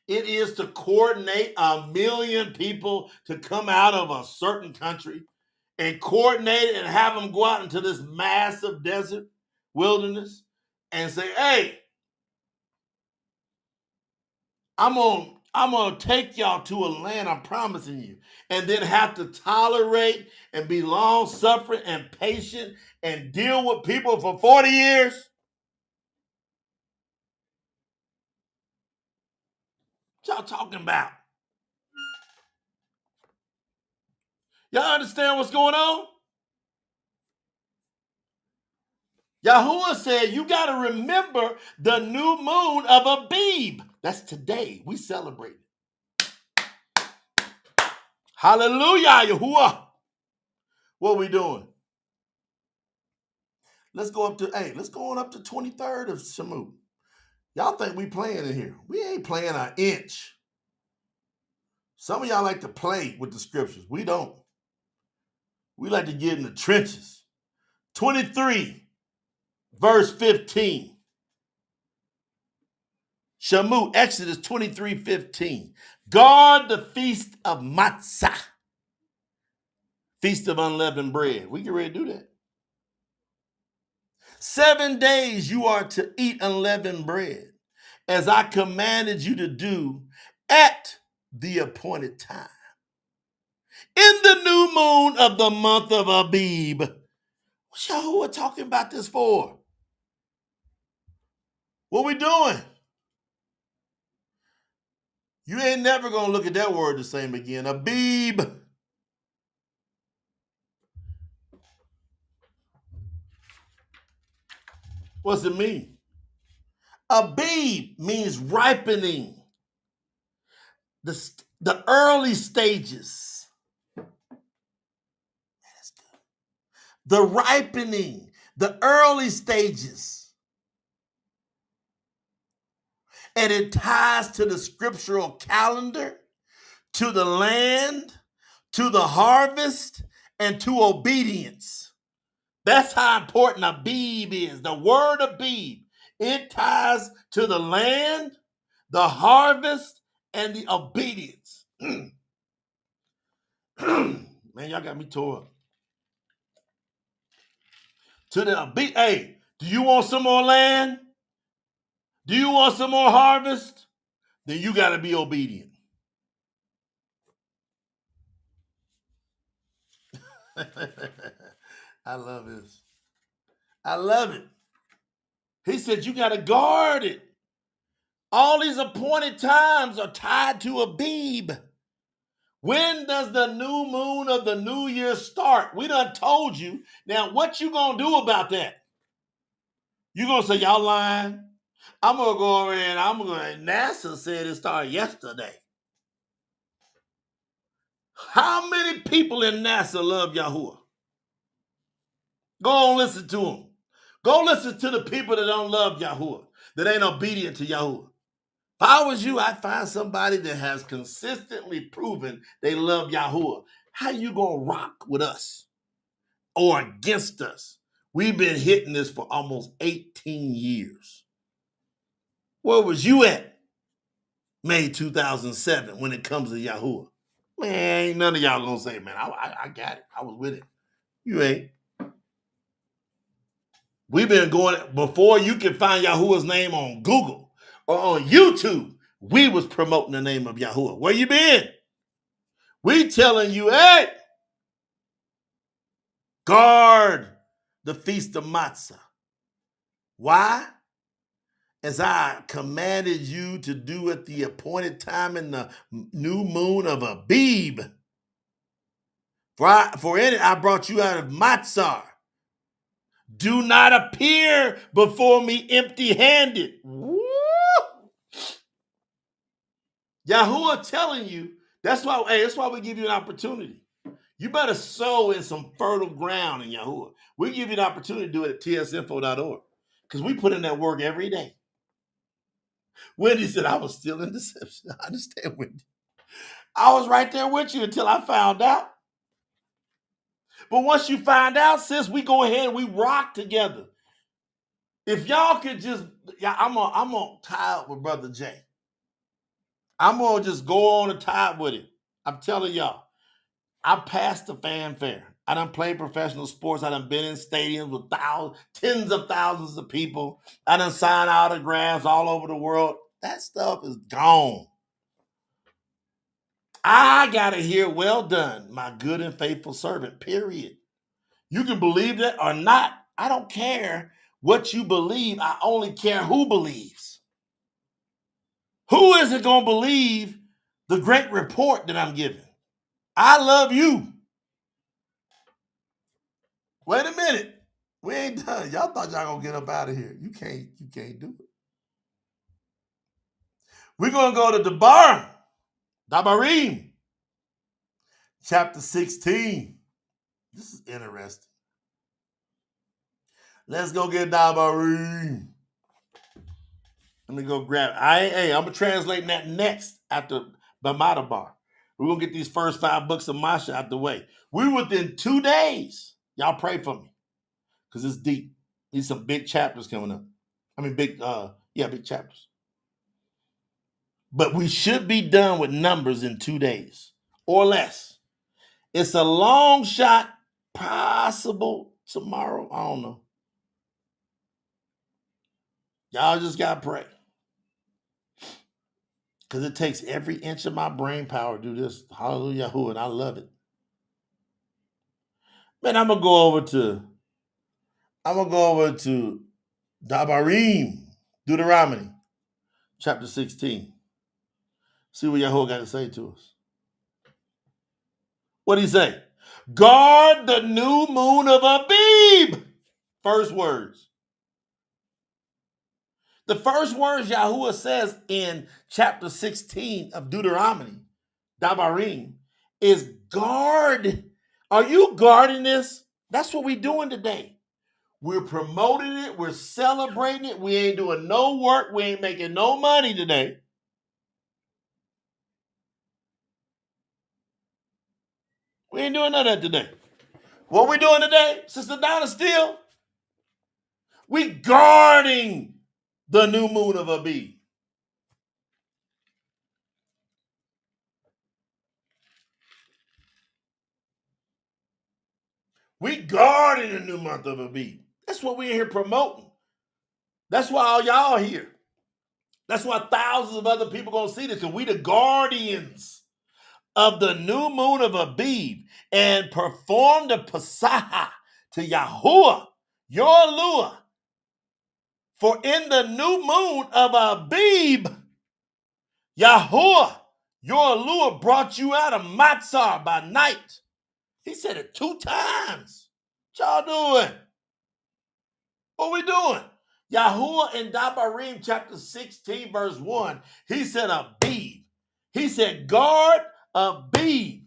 it is to coordinate 1 million people to come out of a certain country and coordinate it and have them go out into this massive desert wilderness and say, hey, I'm gonna take y'all to a land I'm promising you, and then have to tolerate and be long-suffering and patient and deal with people for 40 years? What y'all talking about? Y'all understand what's going on? Yahuwah said, you got to remember the new moon of Abib. That's today. We celebrate it. Hallelujah, Yahuwah. What are we doing? Let's go up to, let's go on up to 23rd of Shamut. Y'all think we playing in here. We ain't playing an inch. Some of y'all like to play with the scriptures. We don't. We like to get in the trenches. 23, verse 15. Shamut, Exodus 23:15. Guard the feast of Matzah, feast of unleavened bread. We get ready to do that. 7 days you are to eat unleavened bread, as I commanded you to do at the appointed time. In the new moon of the month of Abib. What's Yahuwah talking about this for? What we doing? You ain't never going to look at that word the same again. Abib. What's it mean? Abib means ripening. The early stages. That's good. The ripening, the early stages. And it ties to the scriptural calendar, to the land, to the harvest, and to obedience. That's how important Abib is. The word Abib. It ties to the land, the harvest, and the obedience. Man, y'all got me tore up. To the Abib. Hey, do you want some more land? Do you want some more harvest? Then you got to be obedient. I love this. I love it. He said you got to guard it. All these appointed times are tied to Abib. When does the new moon of the new year start? We done told you. Now, what you gonna do about that? You gonna say y'all lying? I'm gonna go over there and NASA said it started yesterday. How many people in NASA love Yahuwah? Go on, listen to them. Go listen to the people that don't love Yahuwah, that ain't obedient to Yahuwah. If I was you, I'd find somebody that has consistently proven they love Yahuwah. How you gonna rock with us or against us? We've been hitting this for almost 18 years. Where was you at May 2007 when it comes to Yahuwah? Man, ain't none of y'all gonna say, man, I got it. I was with it. You ain't. We've been going, before you can find Yahuwah's name on Google or on YouTube, we was promoting the name of Yahuwah. Where you been? We telling you, hey, guard the Feast of Matzah. Why? As I commanded you to do at the appointed time in the new moon of Abib. For in it I brought you out of Matzah. Do not appear before me empty-handed. Woo! Yahuwah telling you, that's why we give you an opportunity. You better sow in some fertile ground in Yahuwah. We give you an opportunity to do it at tsinfo.org because we put in that work every day. Wendy said, I was still in deception. I understand, Wendy. I was right there with you until I found out. But once you find out, sis, we go ahead and we rock together. If y'all could just, I'm gonna tie up with Brother Jay. I'm gonna just go on and tie up with him. I'm telling y'all, I passed the fanfare. I done played professional sports. I done been in stadiums with tens of thousands of people. I done signed autographs all over the world. That stuff is gone. I gotta hear, well done, my good and faithful servant, period. You can believe that or not. I don't care what you believe. I only care who believes. Who is it going to believe the great report that I'm giving? I love you. Wait a minute. We ain't done. Y'all thought y'all going to get up out of here. You can't do it. We're going to go to Dabarim, chapter 16. This is interesting. Let's go get Dabarim. Let me go grab it. I'm going to translate that next after Bamadabar. We're going to get these first 5 books of Masha out the way. We're within 2 days. Y'all pray for me because it's deep. These some big chapters coming up. I mean, big chapters. But we should be done with Numbers in 2 days or less. It's a long shot, possible tomorrow. I don't know. Y'all just got to pray. Because it takes every inch of my brain power to do this. Hallelujah, and I love it. Man, I'm gonna go over to Dabarim, Deuteronomy, chapter 16. See what Yahuwah got to say to us. What did he say? Guard the new moon of Abib. First words. The first words Yahuwah says in chapter 16 of Deuteronomy, Dabarim, is guard. Are you guarding this? That's what we're doing today. We're promoting it. We're celebrating it. We ain't doing no work. We ain't making no money today. We ain't doing none of that today. What we doing today, Sister Donna Steele? We guarding the new moon of Abib. We guarding the new month of Abib. That's what we're here promoting. That's why all y'all here. That's why thousands of other people gonna see this, because we the guardians of the new moon of Abib and perform the Pasaha to Yahuwah, your Lua. For in the new moon of Abib, Yahuwah, your Lua, brought you out of Matzah by night. He said it 2 times. What y'all doing? What we doing? Yahuwah in Dabarim chapter 16 verse 1, he said Abib. He said guard Abib.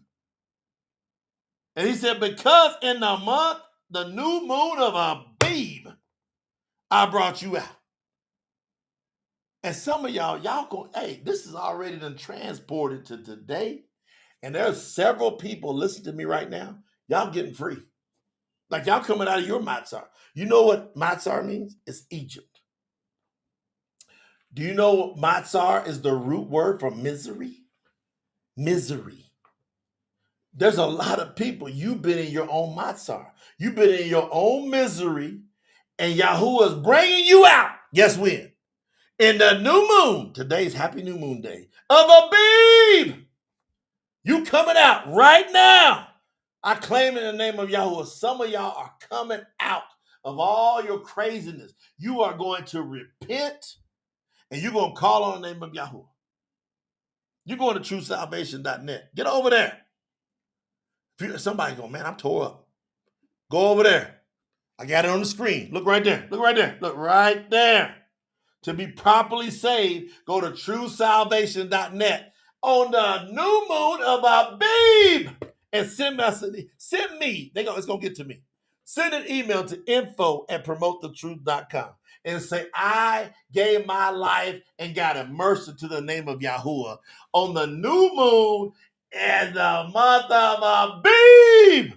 And he said because in the month, the new moon of Abib, I brought you out. And some of y'all go, hey, this is already done transported to today. And there's several people listening to me right now. Y'all getting free. Like y'all coming out of your Matzar. You know what Matzar means? It's Egypt. Do you know what Matzar is the root word for misery? Misery. There's a lot of people, you've been in your own Matzar. You've been in your own misery, and Yahuwah is bringing you out. Guess when? In the new moon. Today's Happy New Moon Day of Abib. You coming out right now. I claim in the name of Yahuwah, some of y'all are coming out of all your craziness. You are going to repent, and you're going to call on the name of Yahuwah. You're going to truesalvation.net. Get over there. Somebody go, man, I'm tore up. Go over there. I got it on the screen. Look right there. Look right there. Look right there. To be properly saved, go to truesalvation.net on the new moon of Abib and send me. It's going to get to me. Send an email to info@promotethetruth.com and say, I gave my life and got immersed into the name of Yahuwah on the new moon and the month of Abib.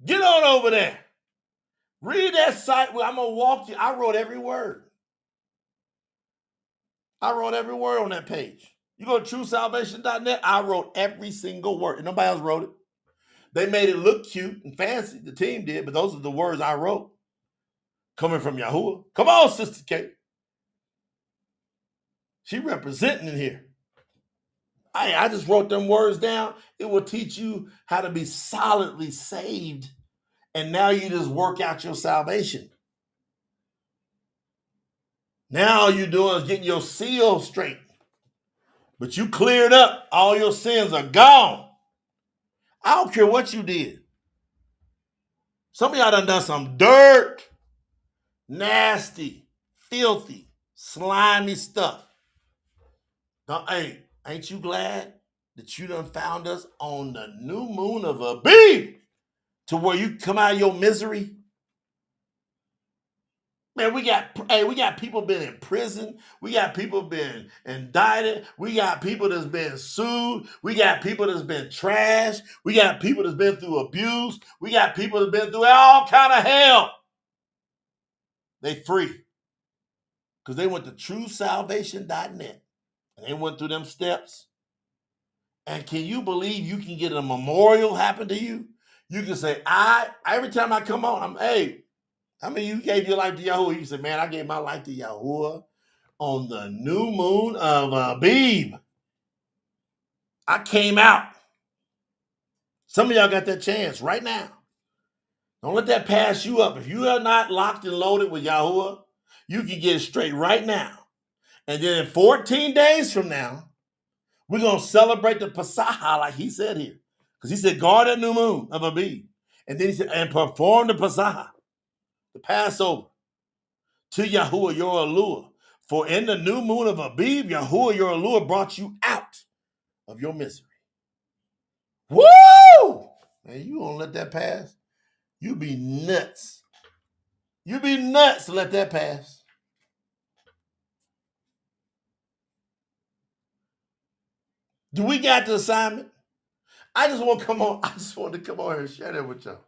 Get on over there. Read that site. I'm going to walk you. I wrote every word. I wrote every word on that page. You go to truesalvation.net. I wrote every single word. And nobody else wrote it. They made it look cute and fancy. The team did, but those are the words I wrote. Coming from Yahuwah. Come on, Sister Kate. She representing in here. I just wrote them words down. It will teach you how to be solidly saved. And now you just work out your salvation. Now all you're doing is getting your seal straight. But you cleared up. All your sins are gone. I don't care what you did. Some of y'all done some dirt, nasty, filthy, slimy stuff. Hey, ain't you glad that you done found us on the new moon of Abib to where you come out of your misery? Man, we got people been in prison. We got people been indicted. We got people that's been sued. We got people that's been trashed. We got people that's been through abuse. We got people that's been through all kind of hell. They free. Because they went to truesalvation.net. And they went through them steps. And can you believe you can get a memorial happen to you? You can say, every time I come on, I mean, you gave your life to Yahuwah. You said, man, I gave my life to Yahuwah on the new moon of Abib. I came out. Some of y'all got that chance right now. Don't let that pass you up. If you are not locked and loaded with Yahuwah, you can get it straight right now. And then in 14 days from now, we're going to celebrate the Passover like he said here. Because he said, guard that new moon of Abib. And then he said, and perform the Passover, the Passover, to Yahuwah your allure. For in the new moon of Abib, Yahuwah your allure brought you out of your misery. Woo! Man, you won't let that pass? You be nuts. You be nuts to let that pass. Do we got the assignment? I just want to come on. I just wanted to come on here and share that with y'all.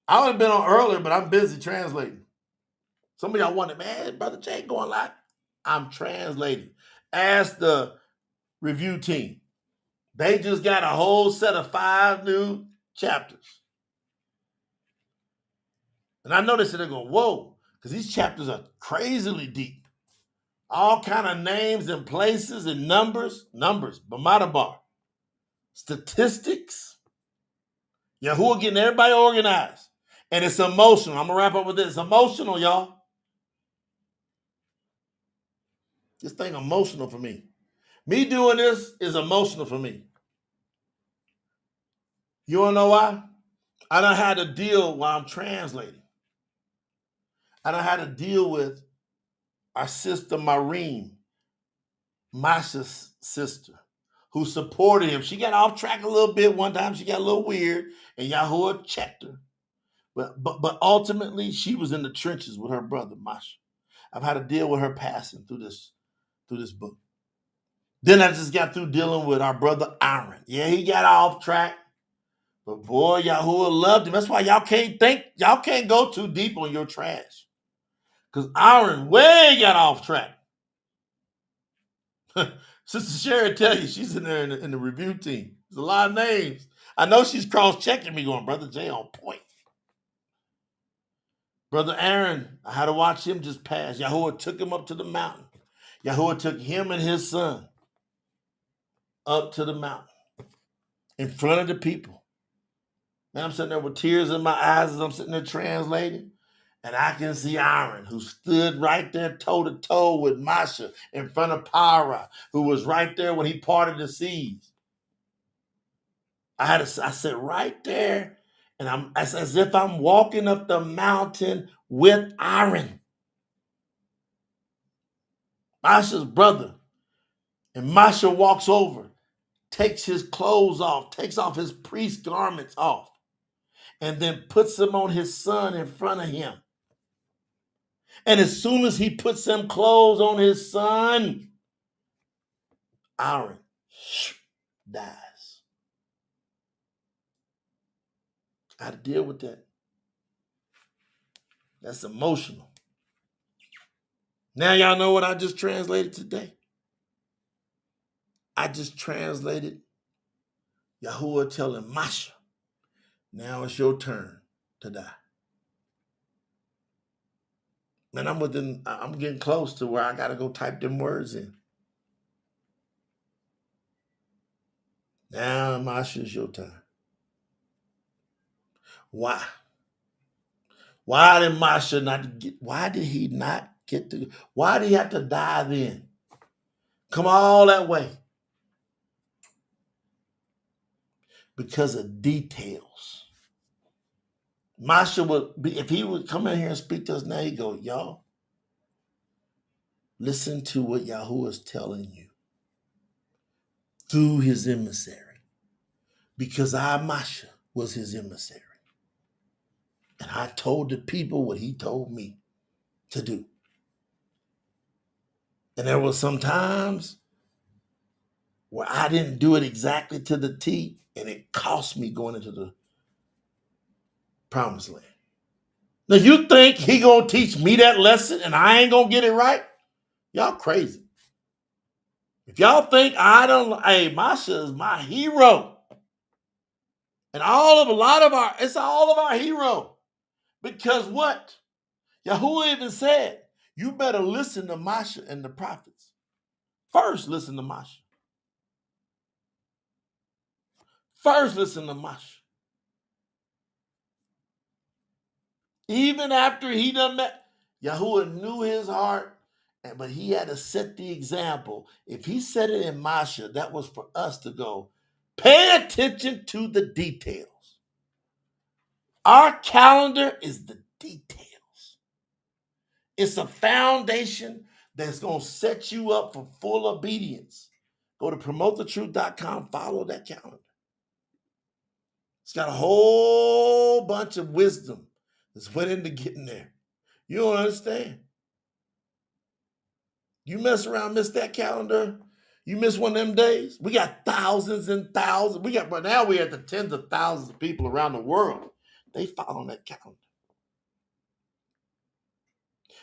I would have been on earlier, but I'm busy translating. Some of y'all wonder, man, Brother Jay going live. I'm translating. Ask the review team. They just got a whole set of 5 new chapters. And I noticed that they're going, whoa, because these chapters are crazily deep. All kind of names and places and numbers, Bamadabar, statistics. Yahuwah getting everybody organized. And it's emotional. I'm going to wrap up with this. It's emotional, y'all. This thing emotional for me. Me doing this is emotional for me. You want to know why? I don't have to deal while I'm translating. I don't have to deal with our sister Marine, Masha's sister, who supported him. She got off track a little bit. One time she got a little weird, and Yahuwah checked her. But ultimately, she was in the trenches with her brother, Masha. I've had to deal with her passing through this book. Then I just got through dealing with our brother Aaron. Yeah, he got off track. But boy, Yahuwah loved him. That's why y'all can't go too deep on your trash. Because Aaron way got off track. Sister Sherry tell you she's in there in the review team. There's a lot of names. I know she's cross-checking me going, Brother J on point. Brother Aaron, I had to watch him just pass. Yahuwah took him up to the mountain. Yahuwah took him and his son up to the mountain in front of the people. Man, I'm sitting there with tears in my eyes as I'm sitting there translating. And I can see Aaron, who stood right there toe-to-toe with Masha in front of Para, who was right there when he parted the seas. I said right there, and it's as if I'm walking up the mountain with Aaron, Masha's brother. And Masha walks over, takes his clothes off, takes off his priest garments off, and then puts them on his son in front of him. And as soon as he puts them clothes on his son, Aaron dies. I had to deal with that. That's emotional. Now y'all know what I just translated today. I just translated Yahuwah telling Masha, now it's your turn to die. Man, I'm getting close to where I gotta go type them words in. Now, Masha, it's your time. Why? Why did Masha not get, why did he not get to, why did he have to die then? Come all that way. Because of details. Masha would be, if he would come in here and speak to us now, he'd go, y'all, listen to what Yahuwah is telling you through his emissary. Because I, Masha, was his emissary. And I told the people what he told me to do. And there were some times where I didn't do it exactly to the T, and it cost me going into the promised land. Now you think he gonna teach me that lesson and I ain't gonna get it right? Y'all crazy. If y'all think I don't, hey, Masha is my hero. And it's all of our hero. Because what? Yahuwah even said, you better listen to Masha and the prophets. First, listen to Masha. First, listen to Masha. Even after he done met, Yahuwah knew his heart, but he had to set the example. If he said it in Masha, that was for us to go, pay attention to the details. Our calendar is the details. It's a foundation that's going to set you up for full obedience. Go to promotethetruth.com, follow that calendar. It's got a whole bunch of wisdom that's went into getting there. You don't understand. You mess around, miss that calendar, you miss one of them days. We got thousands and thousands. But now we're at the tens of thousands of people around the world. They follow that calendar.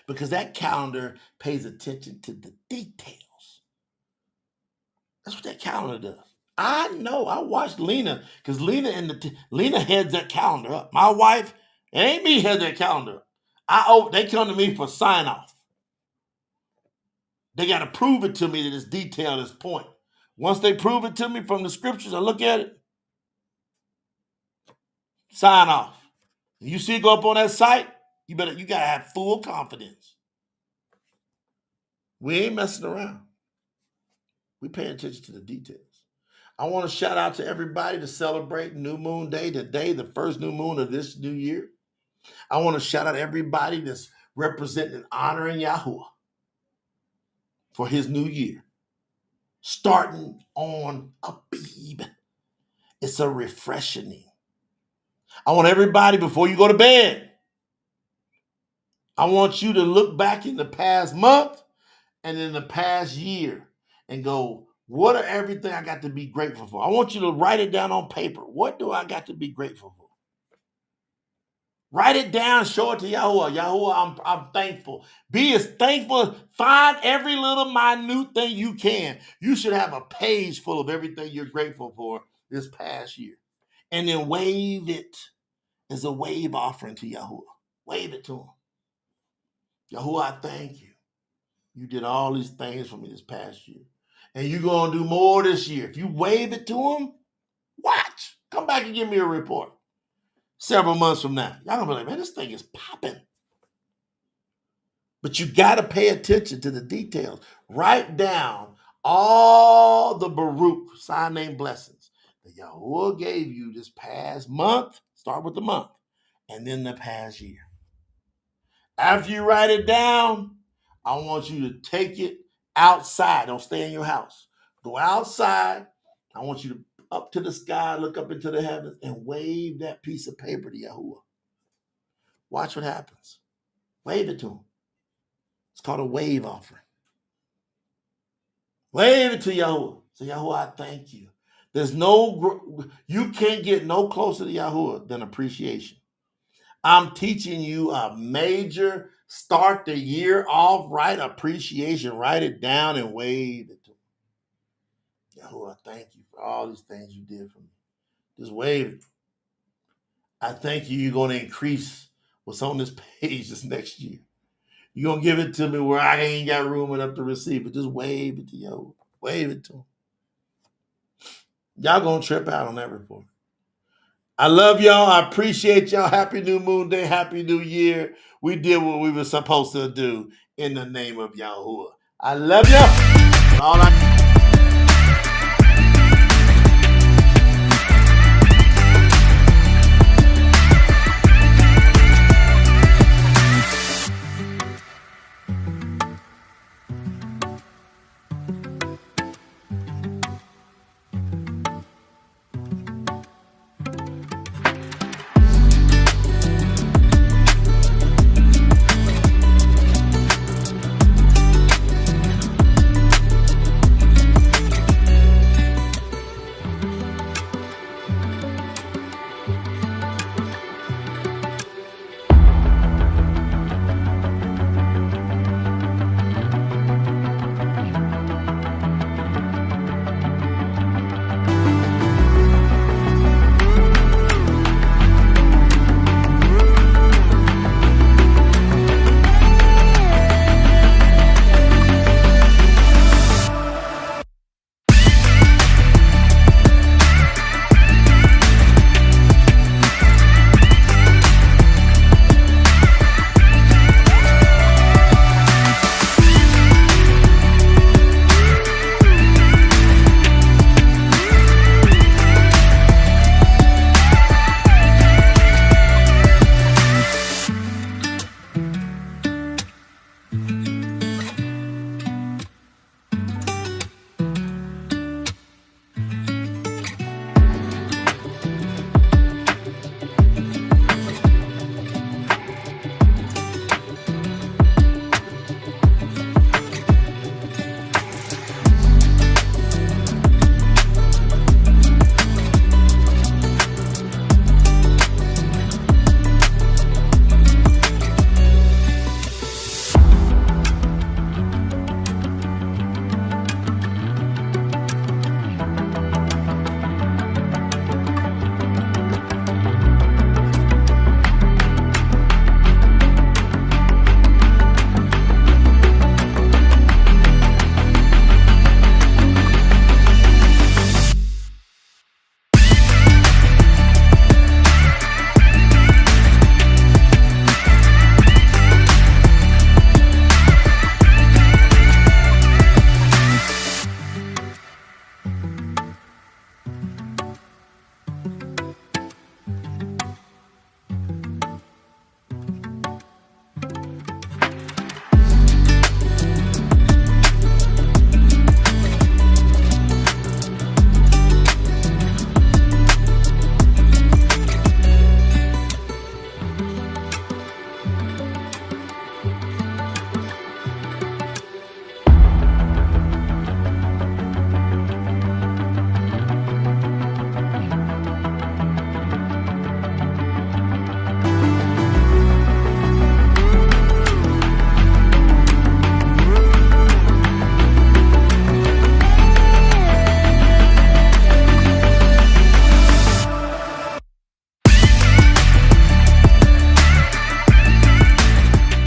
Because that calendar pays attention to the details. That's what that calendar does. I know. I watched Lena, because Lena heads that calendar up. My wife, it ain't me head that calendar up. They come to me for sign off. They got to prove it to me that it's detailed, this point. Once they prove it to me from the scriptures, I look at it, sign off. You see it go up on that site, you gotta have full confidence. We ain't messing around. We paying attention to the details. I want to shout out to everybody to celebrate New Moon Day today, the first new moon of this new year. I want to shout out everybody that's representing and honoring Yahuwah for his new year. Starting on Abib. It's a refreshing. I want everybody, before you go to bed, I want you to look back in the past month and in the past year and go, What are everything I got to be grateful for? I want you to write it down on paper. What do I got to be grateful for? Write it down, show it to Yahuwah. Yahuwah, I'm thankful. Be as thankful. Find every little minute thing you can. You should have a page full of everything you're grateful for this past year. And then wave it as a wave offering to Yahuwah. Wave it to him. Yahuwah, I thank you. You did all these things for me this past year. And you're going to do more this year. If you wave it to him, watch. Come back and give me a report. Several months from now, y'all gonna be like, man, this thing is popping. But you gotta pay attention to the details. Write down all the Baruch, sign name blessings that Yahuwah gave you this past month. Start with the month, and then the past year. After you write it down, I want you to take it outside. Don't stay in your house. Go outside. I want you to up to the sky, look up into the heavens, and wave that piece of paper to Yahuwah. Watch what happens. Wave it to him. It's called a wave offering. Wave it to Yahuwah. Say, Yahuwah, I thank you. You can't get no closer to Yahuwah than appreciation. I'm teaching you a major start the year off right appreciation. Write it down and wave it to him. Yahuwah, thank you for all these things you did for me. Just wave it. I thank you. You're going to increase what's on this page this next year. You're going to give it to me where I ain't got room enough to receive it. Just wave it to Yahuwah. Wave it to him. Y'all going to trip out on that report. I love y'all. I appreciate y'all. Happy New Moon Day. Happy New Year. We did what we were supposed to do in the name of Yahuwah. I love y'all. All I